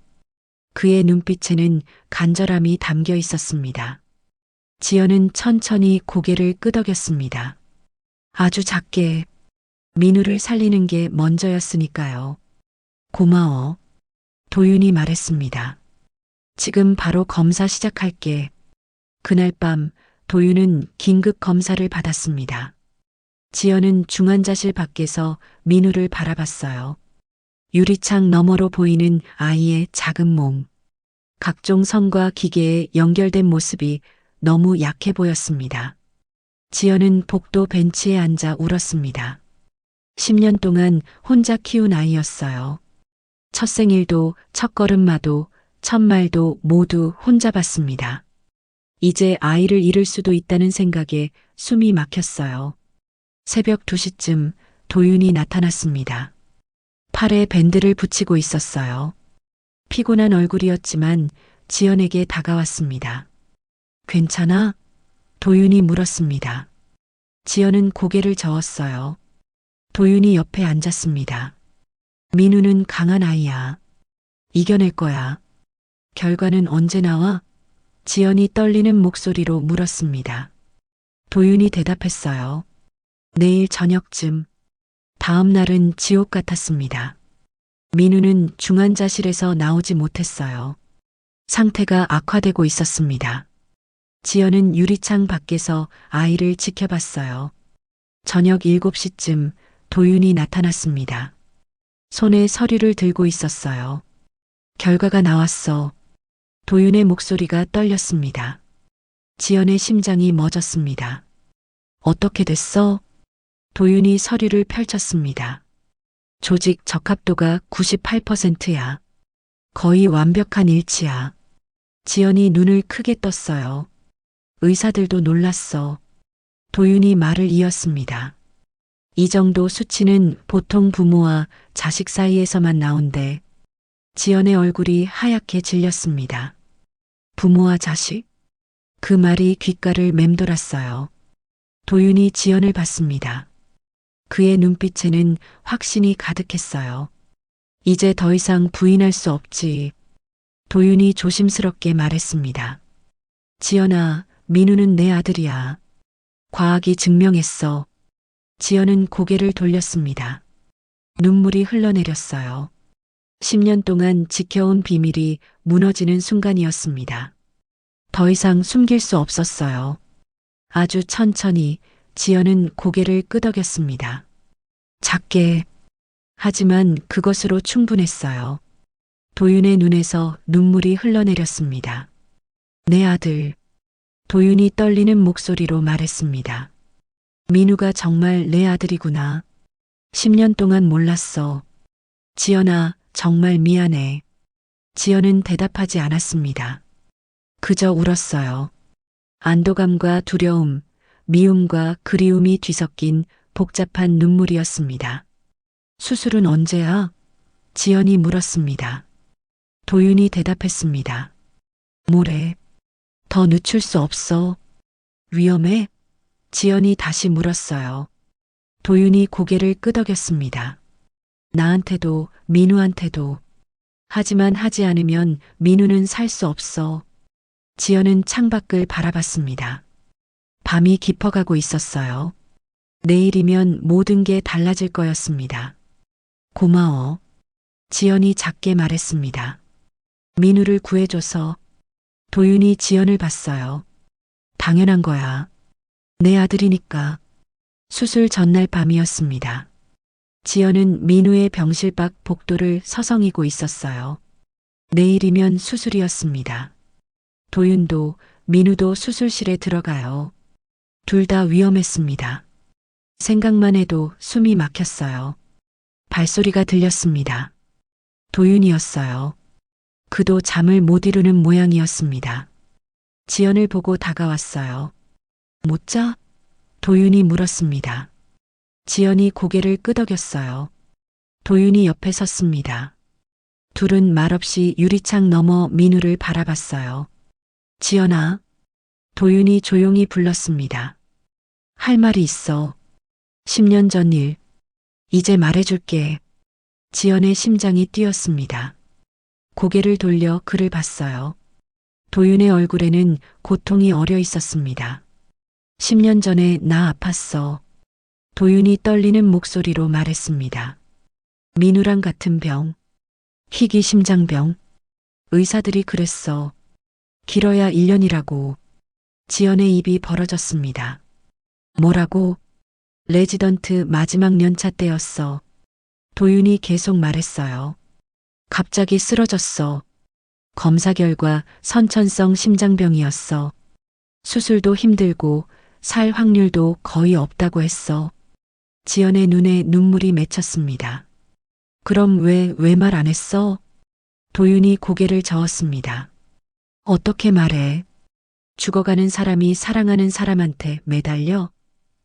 그의 눈빛에는 간절함이 담겨 있었습니다. 지연은 천천히 고개를 끄덕였습니다. 아주 작게. 민우를 살리는 게 먼저였으니까요. 고마워. 도윤이 말했습니다. 지금 바로 검사 시작할게. 그날 밤 도윤은 긴급 검사를 받았습니다. 지연은 중환자실 밖에서 민우를 바라봤어요. 유리창 너머로 보이는 아이의 작은 몸. 각종 선과 기계에 연결된 모습이 너무 약해 보였습니다. 지연은 복도 벤치에 앉아 울었습니다. 10년 동안 혼자 키운 아이였어요. 첫 생일도 첫 걸음마도 첫 말도 모두 혼자 봤습니다. 이제 아이를 잃을 수도 있다는 생각에 숨이 막혔어요. 새벽 2시쯤 도윤이 나타났습니다. 팔에 밴드를 붙이고 있었어요. 피곤한 얼굴이었지만 지연에게 다가왔습니다. 괜찮아? 도윤이 물었습니다. 지연은 고개를 저었어요. 도윤이 옆에 앉았습니다. 민우는 강한 아이야. 이겨낼 거야. 결과는 언제 나와? 지연이 떨리는 목소리로 물었습니다. 도윤이 대답했어요. 내일 저녁쯤. 다음 날은 지옥 같았습니다. 민우는 중환자실에서 나오지 못했어요. 상태가 악화되고 있었습니다. 지연은 유리창 밖에서 아이를 지켜봤어요. 저녁 7시쯤 도윤이 나타났습니다. 손에 서류를 들고 있었어요. 결과가 나왔어. 도윤의 목소리가 떨렸습니다. 지연의 심장이 멎었습니다. 어떻게 됐어? 도윤이 서류를 펼쳤습니다. 조직 적합도가 98%야. 거의 완벽한 일치야. 지연이 눈을 크게 떴어요. 의사들도 놀랐어. 도윤이 말을 이었습니다. 이 정도 수치는 보통 부모와 자식 사이에서만 나온대. 지연의 얼굴이 하얗게 질렸습니다. 부모와 자식? 그 말이 귓가를 맴돌았어요. 도윤이 지연을 봤습니다. 그의 눈빛에는 확신이 가득했어요. 이제 더 이상 부인할 수 없지. 도윤이 조심스럽게 말했습니다. 지연아, 민우는 내 아들이야. 과학이 증명했어. 지연은 고개를 돌렸습니다. 눈물이 흘러내렸어요. 10년 동안 지켜온 비밀이 무너지는 순간이었습니다. 더 이상 숨길 수 없었어요. 아주 천천히 지연은 고개를 끄덕였습니다. 작게. 하지만 그것으로 충분했어요. 도윤의 눈에서 눈물이 흘러내렸습니다. 내 아들. 도윤이 떨리는 목소리로 말했습니다. 민우가 정말 내 아들이구나. 10년 동안 몰랐어. 지연아, 정말 미안해. 지연은 대답하지 않았습니다. 그저 울었어요. 안도감과 두려움, 미움과 그리움이 뒤섞인 복잡한 눈물이었습니다. 수술은 언제야? 지연이 물었습니다. 도윤이 대답했습니다. 모레. 더 늦출 수 없어. 위험해? 지연이 다시 물었어요. 도윤이 고개를 끄덕였습니다. 나한테도, 민우한테도. 하지만 하지 않으면 민우는 살 수 없어. 지연은 창밖을 바라봤습니다. 밤이 깊어가고 있었어요. 내일이면 모든 게 달라질 거였습니다. 고마워. 지연이 작게 말했습니다. 민우를 구해줘서. 도윤이 지연을 봤어요. 당연한 거야. 내 아들이니까. 수술 전날 밤이었습니다. 지연은 민우의 병실 밖 복도를 서성이고 있었어요. 내일이면 수술이었습니다. 도윤도 민우도 수술실에 들어가요. 둘 다 위험했습니다. 생각만 해도 숨이 막혔어요. 발소리가 들렸습니다. 도윤이었어요. 그도 잠을 못 이루는 모양이었습니다. 지연을 보고 다가왔어요. 못 자? 도윤이 물었습니다. 지연이 고개를 끄덕였어요. 도윤이 옆에 섰습니다. 둘은 말없이 유리창 너머 민우를 바라봤어요. 지연아. 도윤이 조용히 불렀습니다. 할 말이 있어. 10년 전 일. 이제 말해줄게. 지연의 심장이 뛰었습니다. 고개를 돌려 그를 봤어요. 도윤의 얼굴에는 고통이 어려 있었습니다. 10년 전에 나 아팠어. 도윤이 떨리는 목소리로 말했습니다. 민우랑 같은 병. 희귀 심장병. 의사들이 그랬어. 길어야 1년이라고. 지연의 입이 벌어졌습니다. 뭐라고? 레지던트 마지막 연차 때였어. 도윤이 계속 말했어요. 갑자기 쓰러졌어. 검사 결과 선천성 심장병이었어. 수술도 힘들고 살 확률도 거의 없다고 했어. 지연의 눈에 눈물이 맺혔습니다. 그럼 왜 말 안 했어? 도윤이 고개를 저었습니다. 어떻게 말해? 죽어가는 사람이 사랑하는 사람한테 매달려?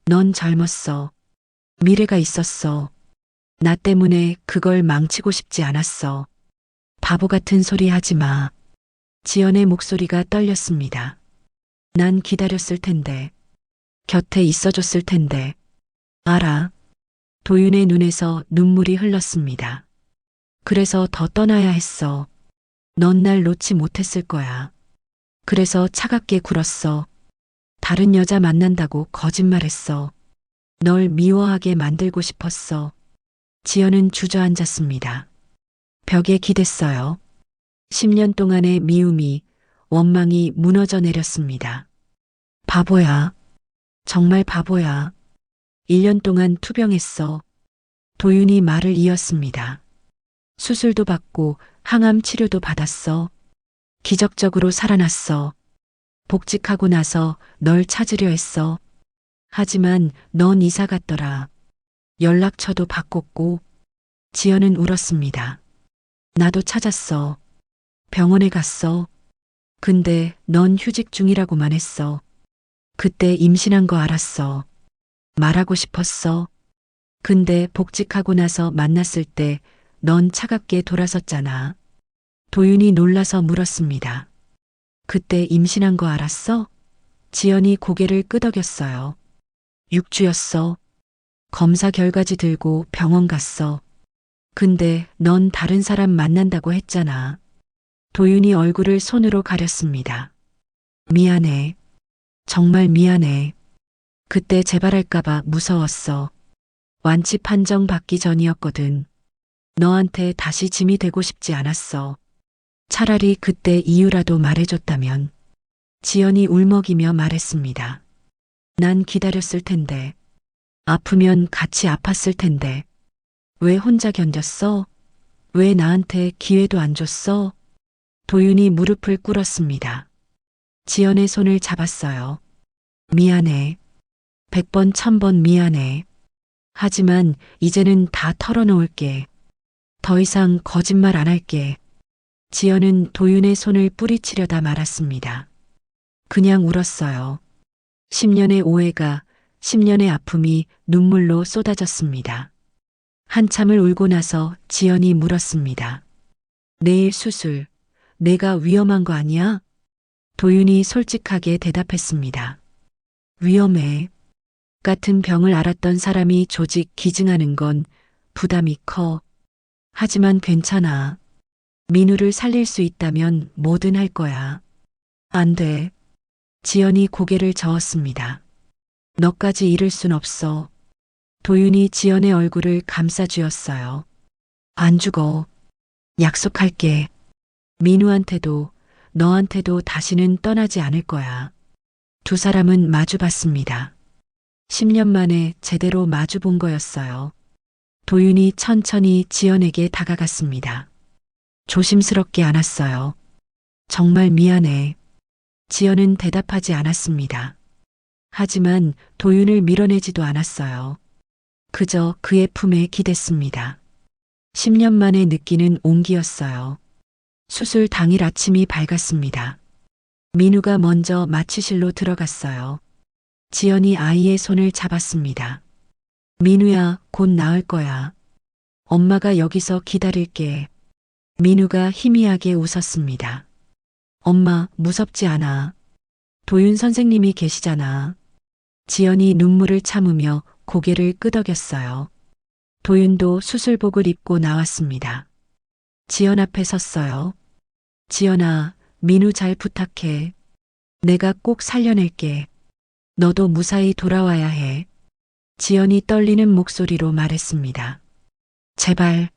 넌 젊었어. 미래가 있었어. 나 때문에 그걸 망치고 싶지 않았어. 바보 같은 소리 하지 마. 지연의 목소리가 떨렸습니다. 난 기다렸을 텐데. 곁에 있어줬을 텐데. 알아. 도윤의 눈에서 눈물이 흘렀습니다. 그래서 더 떠나야 했어. 넌 날 놓지 못했을 거야. 그래서 차갑게 굴었어. 다른 여자 만난다고 거짓말했어. 널 미워하게 만들고 싶었어. 지연은 주저앉았습니다. 벽에 기댔어요. 10년 동안의 미움이, 원망이 무너져 내렸습니다. 바보야. 정말 바보야. 1년 동안 투병했어. 도윤이 말을 이었습니다. 수술도 받고 항암 치료도 받았어. 기적적으로 살아났어. 복직하고 나서 널 찾으려 했어. 하지만 넌 이사 갔더라. 연락처도 바꿨고. 지연은 울었습니다. 나도 찾았어. 병원에 갔어. 근데 넌 휴직 중이라고만 했어. 그때 임신한 거 알았어. 말하고 싶었어. 근데 복직하고 나서 만났을 때 넌 차갑게 돌아섰잖아. 도윤이 놀라서 물었습니다. 그때 임신한 거 알았어? 지연이 고개를 끄덕였어요. 6주였어. 검사 결과지 들고 병원 갔어. 근데 넌 다른 사람 만난다고 했잖아. 도윤이 얼굴을 손으로 가렸습니다. 미안해. 정말 미안해. 그때 재발할까봐 무서웠어. 완치 판정 받기 전이었거든. 너한테 다시 짐이 되고 싶지 않았어. 차라리 그때 이유라도 말해줬다면. 지연이 울먹이며 말했습니다. 난 기다렸을 텐데. 아프면 같이 아팠을 텐데. 왜 혼자 견뎠어? 왜 나한테 기회도 안 줬어? 도윤이 무릎을 꿇었습니다. 지연의 손을 잡았어요. 미안해. 100번 1000번 미안해. 하지만 이제는 다 털어놓을게. 더 이상 거짓말 안 할게. 지연은 도윤의 손을 뿌리치려다 말았습니다. 그냥 울었어요. 10년의 오해가 10년의 아픔이 눈물로 쏟아졌습니다. 한참을 울고 나서 지연이 물었습니다. 내일 수술, 내가 위험한 거 아니야? 도윤이 솔직하게 대답했습니다. 위험해. 같은 병을 앓았던 사람이 조직 기증하는 건 부담이 커. 하지만 괜찮아. 민우를 살릴 수 있다면 뭐든 할 거야. 안 돼. 지연이 고개를 저었습니다. 너까지 잃을 순 없어. 도윤이 지연의 얼굴을 감싸쥐었어요. 안 죽어. 약속할게. 민우한테도 너한테도 다시는 떠나지 않을 거야. 두 사람은 마주봤습니다. 10년 만에 제대로 마주본 거였어요. 도윤이 천천히 지연에게 다가갔습니다. 조심스럽게 안았어요. 정말 미안해. 지연은 대답하지 않았습니다. 하지만 도윤을 밀어내지도 않았어요. 그저 그의 품에 기댔습니다. 10년 만에 느끼는 온기였어요. 수술 당일 아침이 밝았습니다. 민우가 먼저 마취실로 들어갔어요. 지연이 아이의 손을 잡았습니다. 민우야, 곧 나을 거야. 엄마가 여기서 기다릴게. 민우가 희미하게 웃었습니다. 엄마, 무섭지 않아. 도윤 선생님이 계시잖아. 지연이 눈물을 참으며 고개를 끄덕였어요. 도윤도 수술복을 입고 나왔습니다. 지연 앞에 섰어요. 지연아, 민우 잘 부탁해. 내가 꼭 살려낼게. 너도 무사히 돌아와야 해. 지연이 떨리는 목소리로 말했습니다. 제발.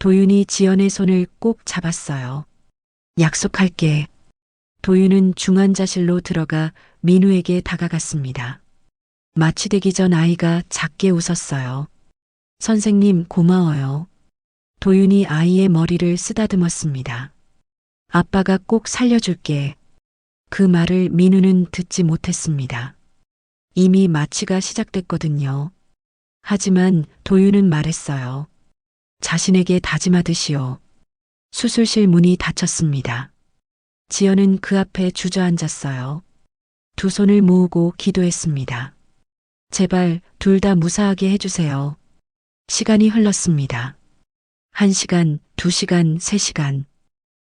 도윤이 지연의 손을 꼭 잡았어요. 약속할게. 도윤은 중환자실로 들어가 민우에게 다가갔습니다. 마취되기 전 아이가 작게 웃었어요. 선생님 고마워요. 도윤이 아이의 머리를 쓰다듬었습니다. 아빠가 꼭 살려줄게. 그 말을 민우는 듣지 못했습니다. 이미 마취가 시작됐거든요. 하지만 도윤은 말했어요. 자신에게 다짐하듯이요. 수술실 문이 닫혔습니다. 지연은 그 앞에 주저앉았어요. 두 손을 모으고 기도했습니다. 제발 둘 다 무사하게 해주세요. 시간이 흘렀습니다. 1시간, 2시간, 3시간.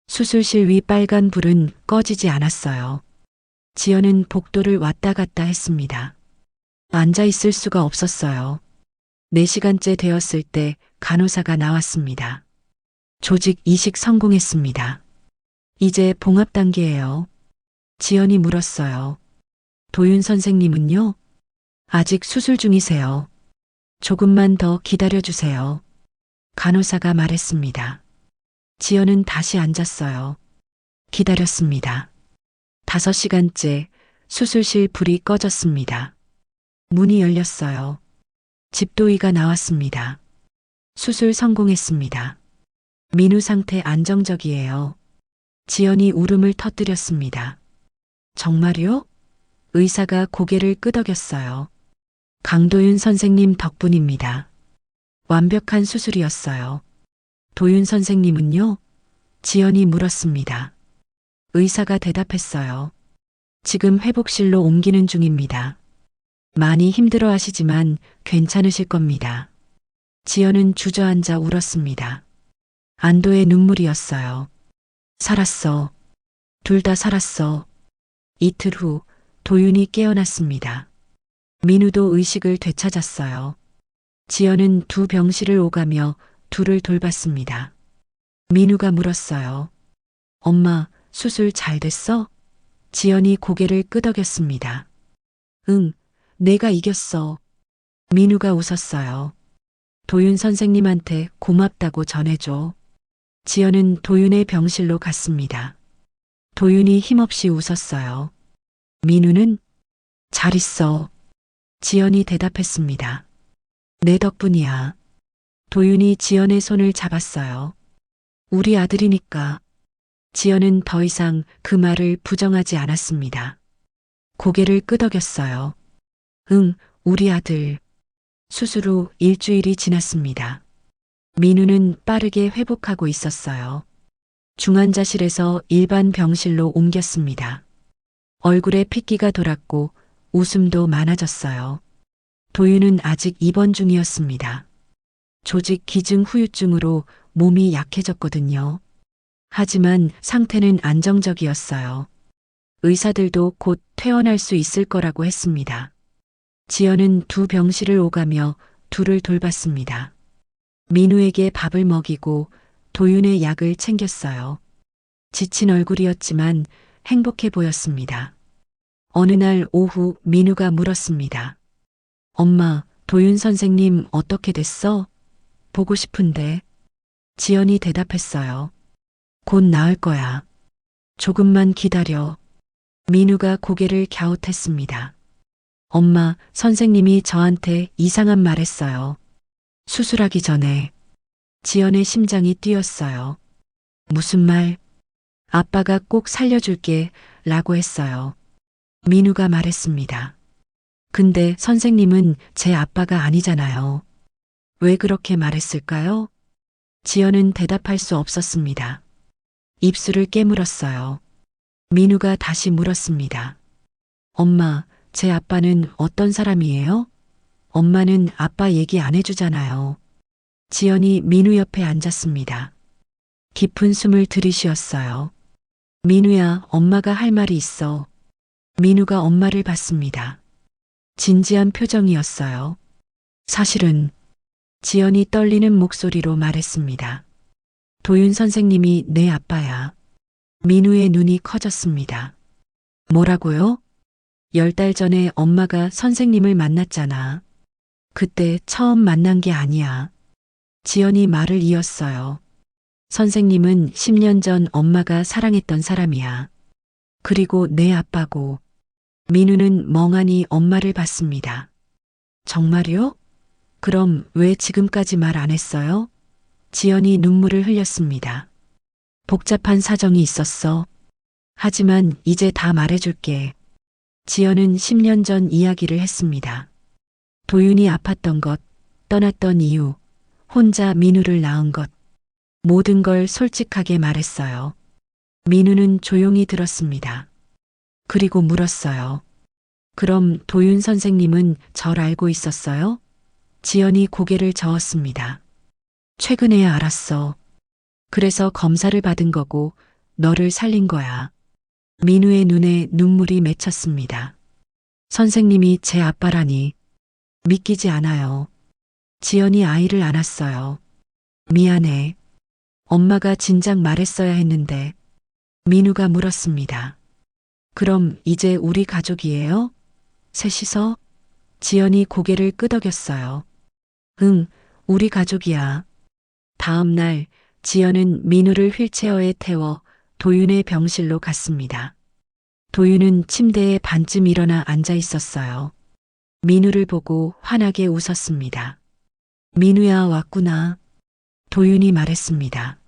수술실 위 빨간 불은 꺼지지 않았어요. 지연은 복도를 왔다 갔다 했습니다. 앉아 있을 수가 없었어요. 4시간째 되었을 때 간호사가 나왔습니다. 조직 이식 성공했습니다. 이제 봉합 단계예요. 지연이 물었어요. 도윤 선생님은요? 아직 수술 중이세요. 조금만 더 기다려주세요. 간호사가 말했습니다. 지연은 다시 앉았어요. 기다렸습니다. 5시간째 수술실 불이 꺼졌습니다. 문이 열렸어요. 집도의가 나왔습니다. 수술 성공했습니다. 민우 상태 안정적이에요. 지연이 울음을 터뜨렸습니다. 정말요? 의사가 고개를 끄덕였어요. 강도윤 선생님 덕분입니다. 완벽한 수술이었어요. 도윤 선생님은요? 지연이 물었습니다. 의사가 대답했어요. 지금 회복실로 옮기는 중입니다. 많이 힘들어 하시지만 괜찮으실 겁니다. 지연은 주저앉아 울었습니다. 안도의 눈물이었어요. 살았어. 둘 다 살았어. 이틀 후 도윤이 깨어났습니다. 민우도 의식을 되찾았어요. 지연은 두 병실을 오가며 둘을 돌봤습니다. 민우가 물었어요. 엄마, 수술 잘 됐어? 지연이 고개를 끄덕였습니다. 응, 내가 이겼어. 민우가 웃었어요. 도윤 선생님한테 고맙다고 전해줘. 지연은 도윤의 병실로 갔습니다. 도윤이 힘없이 웃었어요. 민우는 잘 있어. 지연이 대답했습니다. 내 덕분이야. 도윤이 지연의 손을 잡았어요. 우리 아들이니까. 지연은 더 이상 그 말을 부정하지 않았습니다. 고개를 끄덕였어요. 응, 우리 아들. 수술 후 일주일이 지났습니다. 민우는 빠르게 회복하고 있었어요. 중환자실에서 일반 병실로 옮겼습니다. 얼굴에 핏기가 돌았고 웃음도 많아졌어요. 도윤은 아직 입원 중이었습니다. 조직 기증 후유증으로 몸이 약해졌거든요. 하지만 상태는 안정적이었어요. 의사들도 곧 퇴원할 수 있을 거라고 했습니다. 지연은 두 병실을 오가며 둘을 돌봤습니다. 민우에게 밥을 먹이고 도윤의 약을 챙겼어요. 지친 얼굴이었지만 행복해 보였습니다. 어느 날 오후 민우가 물었습니다. 엄마, 도윤 선생님 어떻게 됐어? 보고 싶은데. 지연이 대답했어요. 곧 나을 거야. 조금만 기다려. 민우가 고개를 갸웃했습니다. 엄마, 선생님이 저한테 이상한 말 했어요. 수술하기 전에. 지연의 심장이 뛰었어요. 무슨 말? 아빠가 꼭 살려줄게 라고 했어요. 민우가 말했습니다. 근데 선생님은 제 아빠가 아니잖아요. 왜 그렇게 말했을까요? 지연은 대답할 수 없었습니다. 입술을 깨물었어요. 민우가 다시 물었습니다. 엄마, 제 아빠는 어떤 사람이에요? 엄마는 아빠 얘기 안 해주잖아요. 지연이 민우 옆에 앉았습니다. 깊은 숨을 들이쉬었어요. 민우야, 엄마가 할 말이 있어. 민우가 엄마를 봤습니다. 진지한 표정이었어요. 사실은 지연이 떨리는 목소리로 말했습니다. 도윤 선생님이 내 아빠야. 민우의 눈이 커졌습니다. 뭐라고요? 10달 전에 엄마가 선생님을 만났잖아. 그때 처음 만난 게 아니야. 지연이 말을 이었어요. 선생님은 10년 전 엄마가 사랑했던 사람이야. 그리고 내 아빠고. 민우는 멍하니 엄마를 봤습니다. 정말요? 그럼 왜 지금까지 말 안 했어요? 지연이 눈물을 흘렸습니다. 복잡한 사정이 있었어. 하지만 이제 다 말해줄게. 지연은 10년 전 이야기를 했습니다. 도윤이 아팠던 것, 떠났던 이유, 혼자 민우를 낳은 것, 모든 걸 솔직하게 말했어요. 민우는 조용히 들었습니다. 그리고 물었어요. 그럼 도윤 선생님은 절 알고 있었어요? 지연이 고개를 저었습니다. 최근에야 알았어. 그래서 검사를 받은 거고 너를 살린 거야. 민우의 눈에 눈물이 맺혔습니다. 선생님이 제 아빠라니 믿기지 않아요. 지연이 아이를 안았어요. 미안해. 엄마가 진작 말했어야 했는데. 민우가 물었습니다. 그럼 이제 우리 가족이에요? 셋이서? 지연이 고개를 끄덕였어요. 응, 우리 가족이야. 다음 날 지연은 민우를 휠체어에 태워 도윤의 병실로 갔습니다. 도윤은 침대에 반쯤 일어나 앉아 있었어요. 민우를 보고 환하게 웃었습니다. 민우야, 왔구나. 도윤이 말했습니다.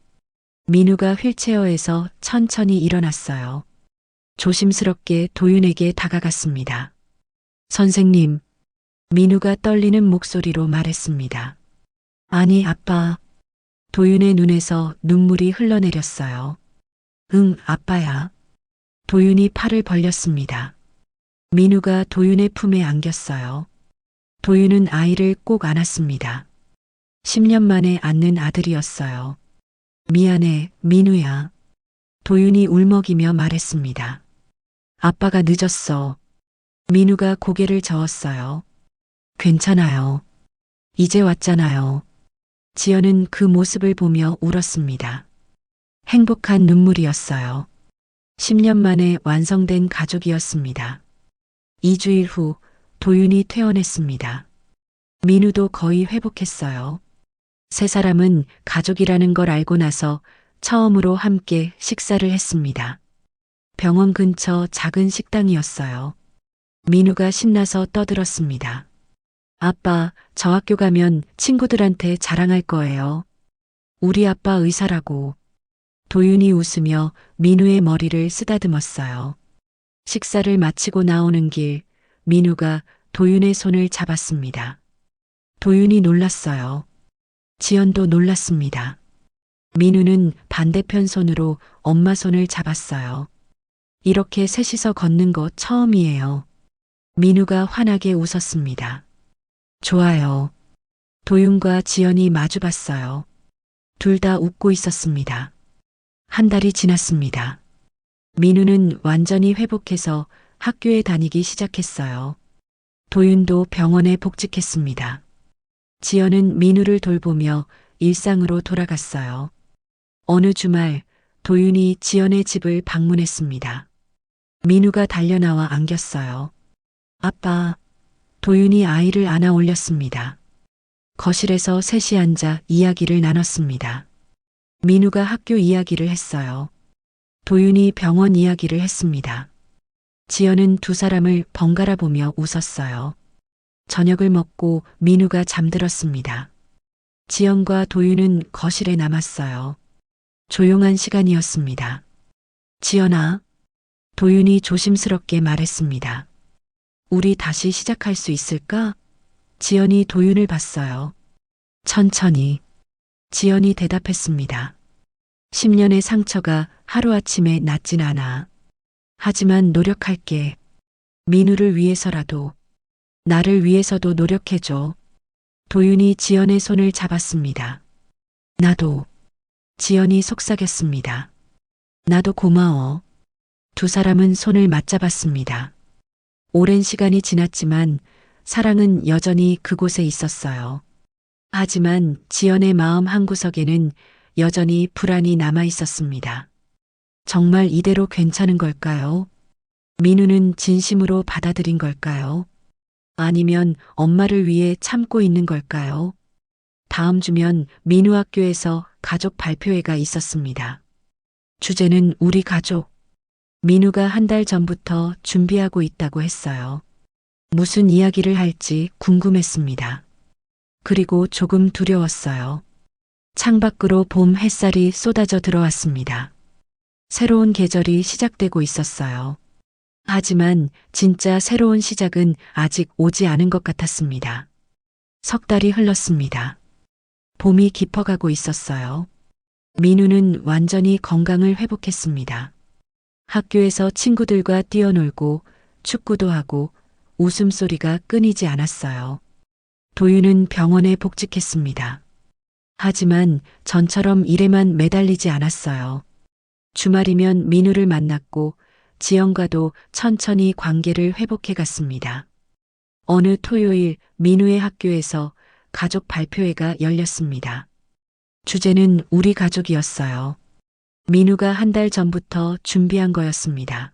민우가 휠체어에서 천천히 일어났어요. 조심스럽게 도윤에게 다가갔습니다. 선생님, 민우가 떨리는 목소리로 말했습니다. 아니, 아빠. 도윤의 눈에서 눈물이 흘러내렸어요. 응, 아빠야. 도윤이 팔을 벌렸습니다. 민우가 도윤의 품에 안겼어요. 도윤은 아이를 꼭 안았습니다. 10년 만에 안는 아들이었어요. 미안해, 민우야. 도윤이 울먹이며 말했습니다. 아빠가 늦었어. 민우가 고개를 저었어요. 괜찮아요. 이제 왔잖아요. 지연은 그 모습을 보며 울었습니다. 행복한 눈물이었어요. 10년 만에 완성된 가족이었습니다. 2주일 후 도윤이 퇴원했습니다. 민우도 거의 회복했어요. 세 사람은 가족이라는 걸 알고 나서 처음으로 함께 식사를 했습니다. 병원 근처 작은 식당이었어요. 민우가 신나서 떠들었습니다. 아빠, 저 학교 가면 친구들한테 자랑할 거예요. 우리 아빠 의사라고. 도윤이 웃으며 민우의 머리를 쓰다듬었어요. 식사를 마치고 나오는 길, 민우가 도윤의 손을 잡았습니다. 도윤이 놀랐어요. 지연도 놀랐습니다. 민우는 반대편 손으로 엄마 손을 잡았어요. 이렇게 셋이서 걷는 거 처음이에요. 민우가 환하게 웃었습니다. 좋아요. 도윤과 지연이 마주봤어요. 둘 다 웃고 있었습니다. 한 달이 지났습니다. 민우는 완전히 회복해서 학교에 다니기 시작했어요. 도윤도 병원에 복직했습니다. 지연은 민우를 돌보며 일상으로 돌아갔어요. 어느 주말 도윤이 지연의 집을 방문했습니다. 민우가 달려나와 안겼어요. 아빠, 도윤이 아이를 안아 올렸습니다. 거실에서 셋이 앉아 이야기를 나눴습니다. 민우가 학교 이야기를 했어요. 도윤이 병원 이야기를 했습니다. 지연은 두 사람을 번갈아 보며 웃었어요. 저녁을 먹고 민우가 잠들었습니다. 지연과 도윤은 거실에 남았어요. 조용한 시간이었습니다. 지연아, 도윤이 조심스럽게 말했습니다. 우리 다시 시작할 수 있을까? 지연이 도윤을 봤어요. 천천히. 지연이 대답했습니다. 10년의 상처가 하루아침에 낫진 않아. 하지만 노력할게. 민우를 위해서라도, 나를 위해서도 노력해줘. 도윤이 지연의 손을 잡았습니다. 나도. 지연이 속삭였습니다. 나도 고마워. 두 사람은 손을 맞잡았습니다. 오랜 시간이 지났지만 사랑은 여전히 그곳에 있었어요. 하지만 지연의 마음 한구석에는 여전히 불안이 남아 있었습니다. 정말 이대로 괜찮은 걸까요? 민우는 진심으로 받아들인 걸까요? 아니면 엄마를 위해 참고 있는 걸까요? 다음 주면 민우 학교에서 가족 발표회가 있었습니다. 주제는 우리 가족. 민우가 한 달 전부터 준비하고 있다고 했어요. 무슨 이야기를 할지 궁금했습니다. 그리고 조금 두려웠어요. 창밖으로 봄 햇살이 쏟아져 들어왔습니다. 새로운 계절이 시작되고 있었어요. 하지만 진짜 새로운 시작은 아직 오지 않은 것 같았습니다. 석 달이 흘렀습니다. 봄이 깊어가고 있었어요. 민우는 완전히 건강을 회복했습니다. 학교에서 친구들과 뛰어놀고 축구도 하고 웃음소리가 끊이지 않았어요. 도윤은 병원에 복직했습니다. 하지만 전처럼 일에만 매달리지 않았어요. 주말이면 민우를 만났고 지연과도 천천히 관계를 회복해 갔습니다. 어느 토요일 민우의 학교에서 가족 발표회가 열렸습니다. 주제는 우리 가족이었어요. 민우가 한 달 전부터 준비한 거였습니다.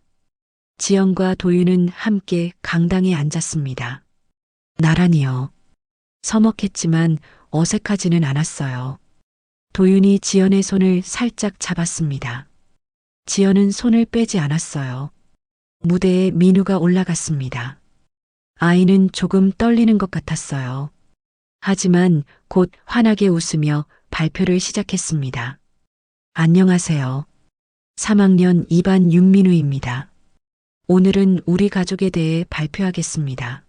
지연과 도윤은 함께 강당에 앉았습니다. 나란히요. 서먹했지만 어색하지는 않았어요. 도윤이 지연의 손을 살짝 잡았습니다. 지연은 손을 빼지 않았어요. 무대에 민우가 올라갔습니다. 아이는 조금 떨리는 것 같았어요. 하지만 곧 환하게 웃으며 발표를 시작했습니다. 안녕하세요. 3학년 2반 윤민우입니다. 오늘은 우리 가족에 대해 발표하겠습니다.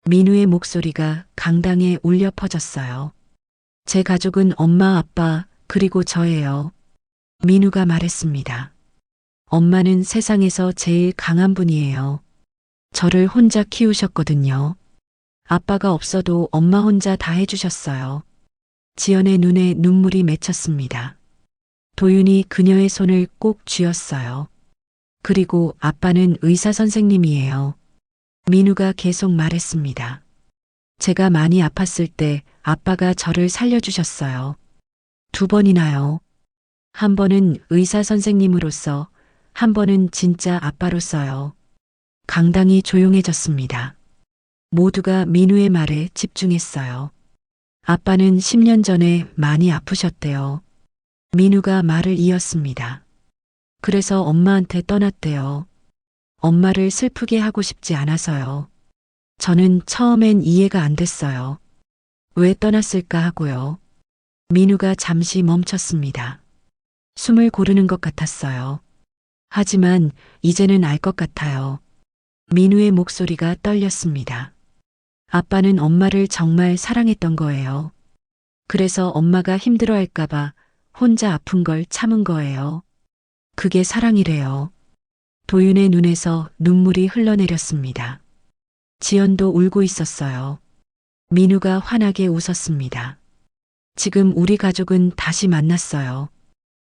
민우의 목소리가 강당에 울려 퍼졌어요. 제 가족은 엄마, 아빠, 그리고 저예요. 민우가 말했습니다. 엄마는 세상에서 제일 강한 분이에요. 저를 혼자 키우셨거든요. 아빠가 없어도 엄마 혼자 다 해주셨어요. 지연의 눈에 눈물이 맺혔습니다. 도윤이 그녀의 손을 꼭 쥐었어요. 그리고 아빠는 의사 선생님이에요. 민우가 계속 말했습니다. 제가 많이 아팠을 때 아빠가 저를 살려주셨어요. 2번이나요. 한 번은 의사 선생님으로서, 한 번은 진짜 아빠로서요. 강당이 조용해졌습니다. 모두가 민우의 말에 집중했어요. 아빠는 10년 전에 많이 아프셨대요. 민우가 말을 이었습니다. 그래서 엄마한테 떠났대요. 엄마를 슬프게 하고 싶지 않아서요. 저는 처음엔 이해가 안 됐어요. 왜 떠났을까 하고요. 민우가 잠시 멈췄습니다. 숨을 고르는 것 같았어요. 하지만 이제는 알 것 같아요. 민우의 목소리가 떨렸습니다. 아빠는 엄마를 정말 사랑했던 거예요. 그래서 엄마가 힘들어할까봐 혼자 아픈 걸 참은 거예요. 그게 사랑이래요. 도윤의 눈에서 눈물이 흘러내렸습니다. 지연도 울고 있었어요. 민우가 환하게 웃었습니다. 지금 우리 가족은 다시 만났어요.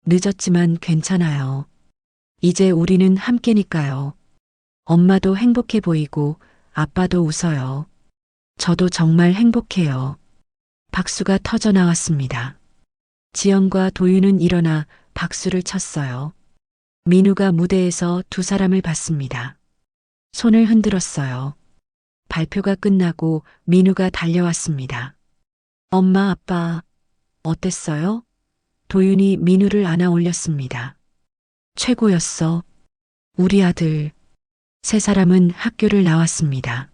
늦었지만 괜찮아요. 이제 우리는 함께니까요. 엄마도 행복해 보이고 아빠도 웃어요. 저도 정말 행복해요. 박수가 터져 나왔습니다. 지연과 도윤은 일어나 박수를 쳤어요. 민우가 무대에서 두 사람을 봤습니다. 손을 흔들었어요. 발표가 끝나고 민우가 달려왔습니다. 엄마, 아빠, 어땠어요? 도윤이 민우를 안아 올렸습니다. 최고였어. 우리 아들. 세 사람은 학교를 나왔습니다.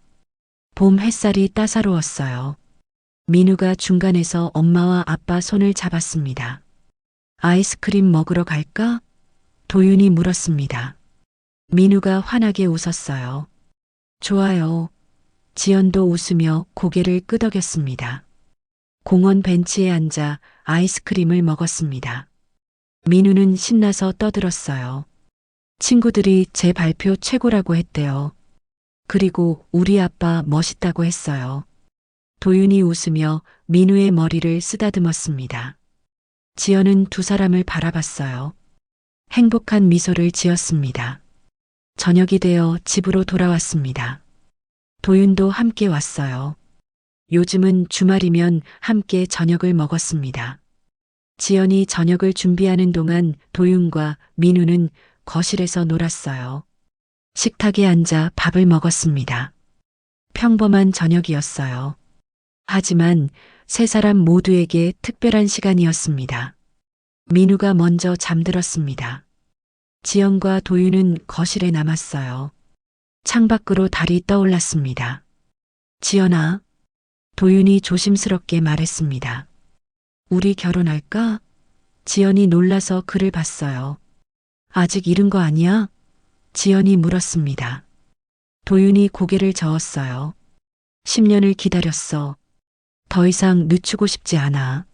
봄 햇살이 따사로웠어요. 민우가 중간에서 엄마와 아빠 손을 잡았습니다. 아이스크림 먹으러 갈까? 도윤이 물었습니다. 민우가 환하게 웃었어요. 좋아요. 지연도 웃으며 고개를 끄덕였습니다. 공원 벤치에 앉아 아이스크림을 먹었습니다. 민우는 신나서 떠들었어요. 친구들이 제 발표 최고라고 했대요. 그리고 우리 아빠 멋있다고 했어요. 도윤이 웃으며 민우의 머리를 쓰다듬었습니다. 지연은 두 사람을 바라봤어요. 행복한 미소를 지었습니다. 저녁이 되어 집으로 돌아왔습니다. 도윤도 함께 왔어요. 요즘은 주말이면 함께 저녁을 먹었습니다. 지연이 저녁을 준비하는 동안 도윤과 민우는 거실에서 놀았어요. 식탁에 앉아 밥을 먹었습니다. 평범한 저녁이었어요. 하지만 세 사람 모두에게 특별한 시간이었습니다. 민우가 먼저 잠들었습니다. 지연과 도윤은 거실에 남았어요. 창밖으로 달이 떠올랐습니다. 지연아, 도윤이 조심스럽게 말했습니다. 우리 결혼할까? 지연이 놀라서 그를 봤어요. 아직 이른 거 아니야? 지연이 물었습니다. 도윤이 고개를 저었어요. 10년을 기다렸어. 더 이상 늦추고 싶지 않아.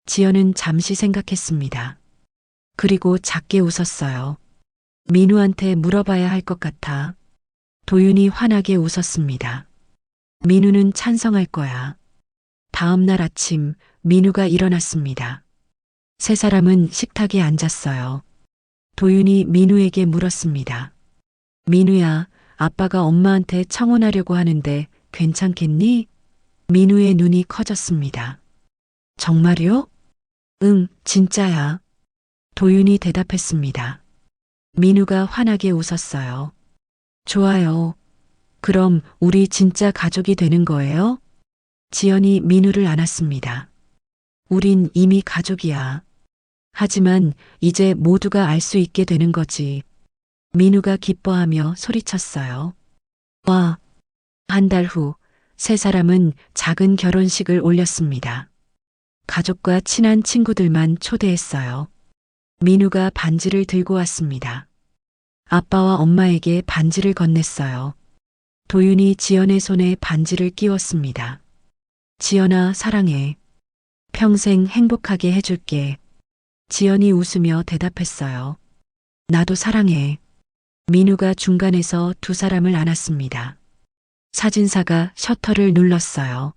지연은 잠시 생각했습니다. 그리고 작게 웃었어요. 민우한테 물어봐야 할 것 같아. 도윤이 환하게 웃었습니다. 민우는 찬성할 거야. 다음 날 아침 민우가 일어났습니다. 세 사람은 식탁에 앉았어요. 도윤이 민우에게 물었습니다. 민우야, 아빠가 엄마한테 청혼하려고 하는데 괜찮겠니? 민우의 눈이 커졌습니다. 정말요? 응, 진짜야. 도윤이 대답했습니다. 민우가 환하게 웃었어요. 좋아요. 그럼 우리 진짜 가족이 되는 거예요? 지연이 민우를 안았습니다. 우린 이미 가족이야. 하지만 이제 모두가 알 수 있게 되는 거지. 민우가 기뻐하며 소리쳤어요. 와. 한 달 후, 세 사람은 작은 결혼식을 올렸습니다. 가족과 친한 친구들만 초대했어요. 민우가 반지를 들고 왔습니다. 아빠와 엄마에게 반지를 건넸어요. 도윤이 지연의 손에 반지를 끼웠습니다. 지연아, 사랑해. 평생 행복하게 해줄게. 지연이 웃으며 대답했어요. 나도 사랑해. 민우가 중간에서 두 사람을 안았습니다. 사진사가 셔터를 눌렀어요.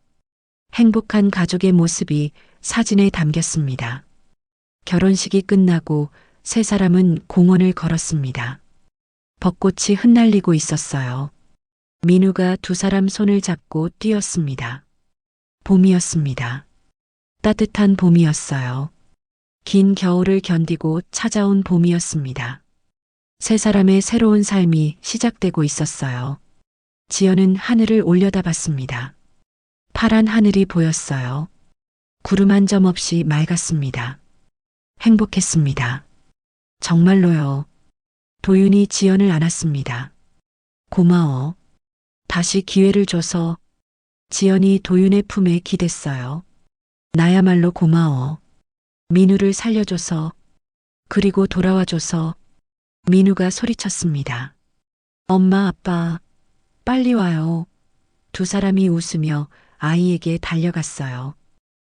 행복한 가족의 모습이 사진에 담겼습니다. 결혼식이 끝나고 세 사람은 공원을 걸었습니다. 벚꽃이 흩날리고 있었어요. 민우가 두 사람 손을 잡고 뛰었습니다. 봄이었습니다. 따뜻한 봄이었어요. 긴 겨울을 견디고 찾아온 봄이었습니다. 세 사람의 새로운 삶이 시작되고 있었어요. 지연은 하늘을 올려다봤습니다. 파란 하늘이 보였어요. 구름 한 점 없이 맑았습니다. 행복했습니다. 정말로요. 도윤이 지연을 안았습니다. 고마워. 다시 기회를 줘서. 지연이 도윤의 품에 기댔어요. 나야말로 고마워. 민우를 살려줘서. 그리고 돌아와줘서. 민우가 소리쳤습니다. 엄마, 아빠, 빨리 와요. 두 사람이 웃으며 아이에게 달려갔어요.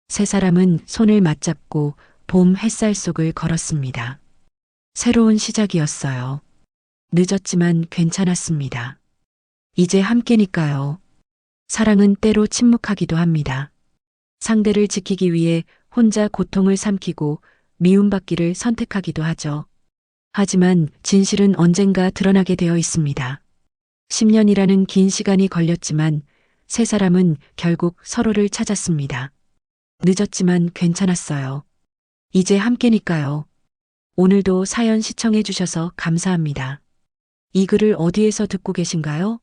세 사람은 손을 맞잡고 봄 햇살 속을 걸었습니다. 새로운 시작이었어요. 늦었지만 괜찮았습니다. 이제 함께니까요. 사랑은 때로 침묵하기도 합니다. 상대를 지키기 위해 혼자 고통을 삼키고 미움받기를 선택하기도 하죠. 하지만 진실은 언젠가 드러나게 되어 있습니다. 10년이라는 긴 시간이 걸렸지만 세 사람은 결국 서로를 찾았습니다. 늦었지만 괜찮았어요. 이제 함께니까요. 오늘도 사연 시청해 주셔서 감사합니다. 이 글을 어디에서 듣고 계신가요?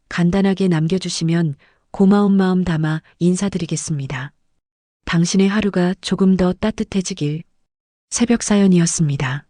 간단하게 남겨주시면 고마운 마음 담아 인사드리겠습니다. 당신의 하루가 조금 더 따뜻해지길. 새벽 사연이었습니다.